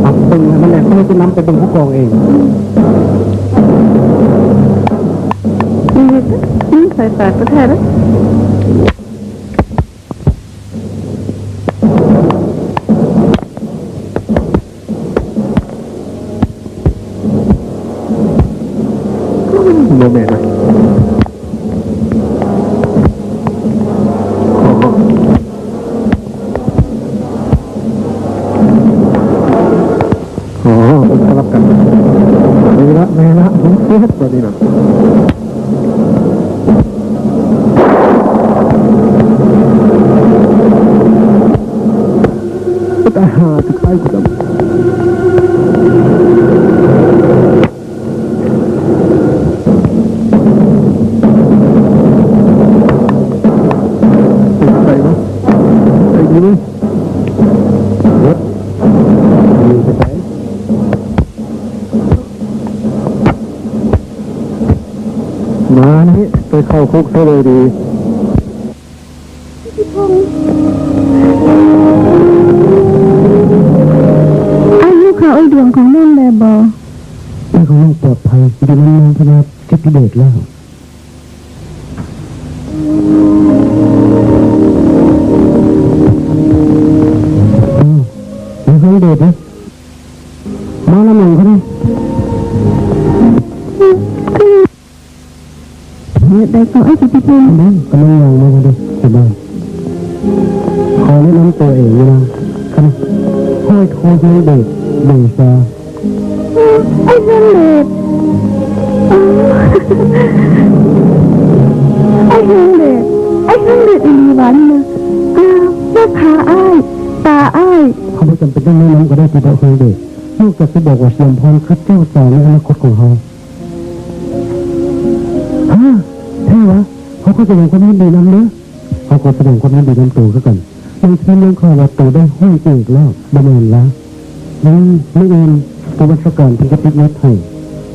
ปักตึงมันแหละเขาจะนำไปเป็นผู้กองเอง นี่ใส่แปดประเทศนะ โมเมนต์นะสลับกันไม่ละผมเสียตัวนี้นะแต่หาที่ใครกูจะไปมั้ยไปยิงรถยิงไปไหนมานี่ไปเข้าคุกซะเลยดีอายุเขาไอ้ดวงของนุ่นแลบอ ที่ของน้องปลอดภัยอยู่ในโรงพยาบาลเจ็บพิเดชแล้วมีคนเด็ดนะมาแล้วหนึ่งเขาดิ ได้เขาไอ้กิติพงศ์ นั่นกำลังยังมาดิสบายขอแนะนำตัวเองนะคันห้อยโทยังเด็กเด็กซา ไอ้นั่นเด็ก นี่นะอ้าวแม่ขาอ้ายตาอ้าย เขาไม่จำเป็นต้องแนะนำก็ได้ที่เราเคยเด็กนอกจากจะบอกว่าเสียมพรคือเจ้าสาวในอนาคตของเขาฮะใช่วะเขาก็แสดงความยินดีนำเนื้อเขาก็แสดงความยินดีนำตัวก็กันในที่เรื่องข้อว่าตัวได้ห้อยเอกแล้วประมาณละไม่เองตัววัชการที่กระติกนัดให้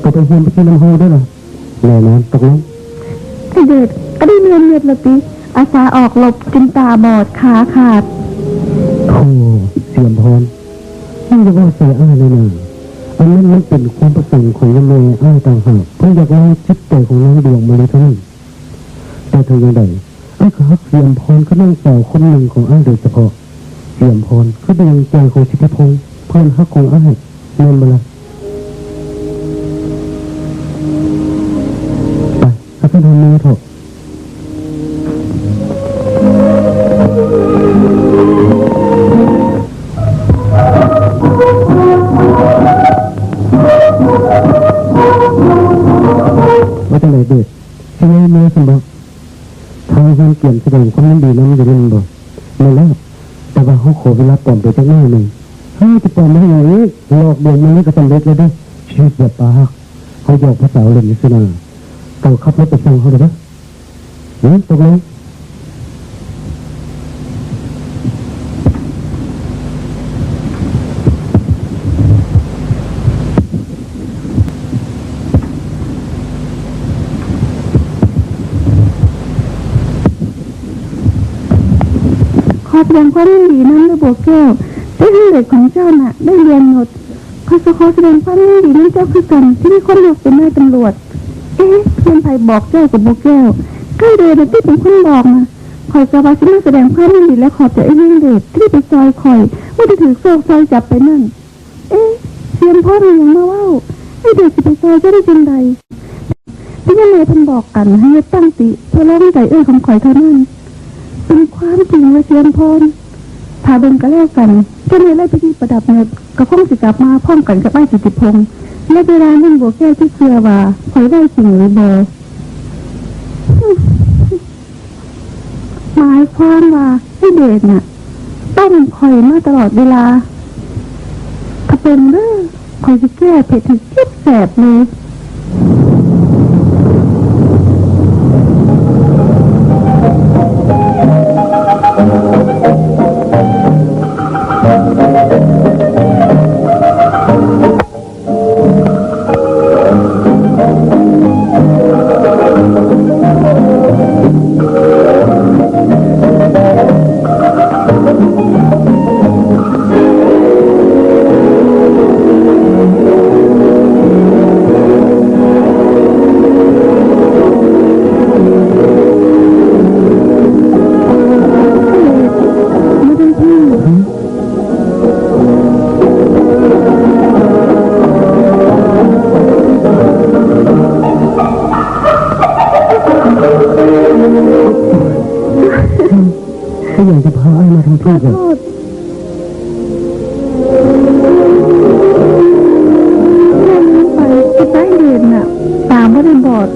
ตัวไปเฮียนไปที่น้ำห้องได้หรอแน่นอนตกลง ไอเด็ดก็ได้เนียนเนียดละติอาสาออกหลบจนตาบอดขาขาด โธ่เสียมพรนี่จะว่าเสียอ้ายเลยนะอันนั้นมันเป็นความประสงค์ของยมเมย์อ้ายต่างหากเพื่ออยากให้จิตใจของน้องดวงมาเลยเท่านั้นแต่ถึงอย่างใดอ้ายก็ฮักเสียมพรก็น้องสาวคนหนึ่งของอ้ายโดยเฉพาะเสียมพรคือดวงใจของชิตพงศ์เพื่อนฮักของอ้ายแม่นบ่ล่ะไปเอาไปทำมือเถอะว่าจะไหนเด็กที่ไม่เมื่อสมบัติทางเพื่อนเกี่ยมแสดงความยินดีน้ำอยู่เล่นบ่ไม่แล้วแต่ว่าเขาขอเวลาปลอมไปจักหน้าหนึ่งถ้าจะปลอมไม่อย่างนี้หลอกเด็กมันนี่ก็สำเร็จเลยด้วยชีวิตแบบปากเขาหยอกภาษาเล่นนิสนาเก่าขับรถไปฟังเขาเลยปะตกลงขอแสดงความยินดีนั้นเลยบัวแก้วได้ให้เด็กของเจ้าน่ะได้เรียนหมดขอแสดงความยินดีนั้นเจ้าคือกันที่มีคนเลือกเป็นนายตำรวจเอ๊ะเพื่อนไผ่บอกเจ้ากับบัวแก้วใกล้เดือนที่เป็นคนบอกนะคอยกระบาสิมาแสดงความยินดีและขอบใจไอ้ยิ่งเด็กที่ไปซอยคอยว่าจะถือโซ่ซอยจับไปนั่นเอ๊ะเสียมพ่อหนูยังมาว่าไอ้เด็กสิไปซอยจะได้จังใดที่ยังไงเพิ่นบอกกันให้ตั้งติเพื่อร้องใจคำข่อยเท่านั้นเป็นความจริงว่าเสียมพรพาเบิ่งก็แล้วกันเจ้าในไร่พิธีประดับเงินก็คงสิกลับมาพร้อมกันกับไอ้กิติพงษ์และเวลานั้นบัวแก้วที่เชื่อว่าข่อยได้จริงหรือบ่หมายความว่าให้เดชน่ะต้องข่อยมาตลอดเวลาถ้าเป็นเรื่องข่อยจะแก้เผ็ดถึงจิ๊บแสบเลยก็อยากจะพาไอ้มาทำโทษกันไปที่ใต้เด่นน่ะตามว่าเดินบอด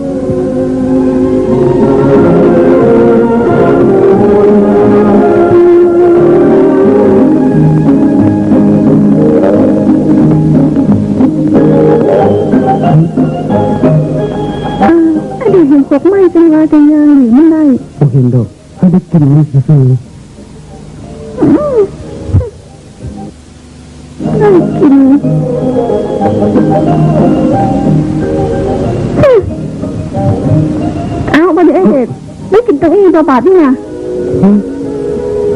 ไอ้เด็กเห็นศพไหม้จังว่าจะยางหรือไม่ได้ผมเห็นดอกให้ได้กินมันซื่อได้กินเอาบัดนี้ไอเด็ดได้กินตัวเองตัวบาทนี่ไง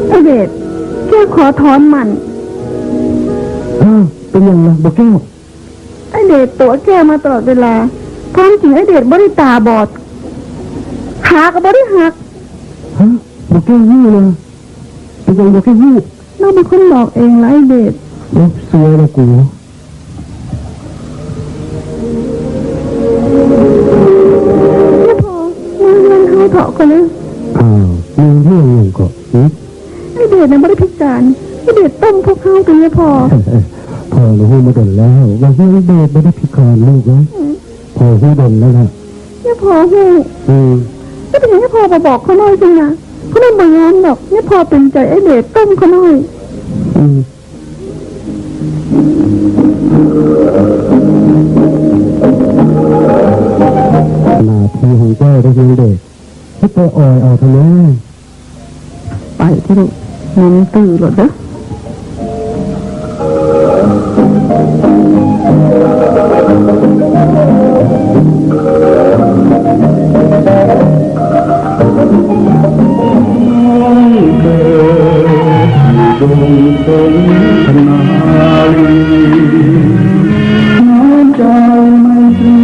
ไอเด็ดแค่ขอถอนมันเป็นยังไงบอกแก้วไอเด็ดตัวแก้มาตลอดเวลาความจริงไอเด็ดบริตาบอดขากับบริหักบอกแก้ววู้เลยเป็นยังบอกแก้ววู้เราเป็นคนบอกเองไรเด็ดสวยเลยกูไม่พอมันเขาเถาะกันเลยมีเรื่องอย่างก็ไอเด็ดนะไม่ได้พิการไอเด็ดต้มพวกเขากันไม่พอพอรู้มาดนแล้วว่าเรื่องเด็ดไม่ได้พิการลูกเลยพอหูดนแล้วนะไม่พอหูไม่เป็นอย่างที่พอมาบอกเขาหน่อยจริงนะ เพราะนั่นบ่ยอมดอกเนี่ยพอเป็นใจไอ้เด็กต้มเขาหน่อย หน้าที่ของเจ้าได้ยังเด็กที่ไปอ่อยเอาทำไม ไปที่ลูกน้ำตื่นหรอเด้อจงสนทนาลีน้ำใจไมตรี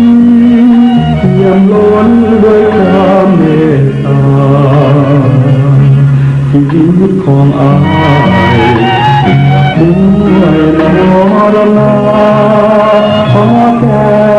เปี่ยมล้นด้วยความเมตตาชีวิตของอายด้วยนรนาขอแก่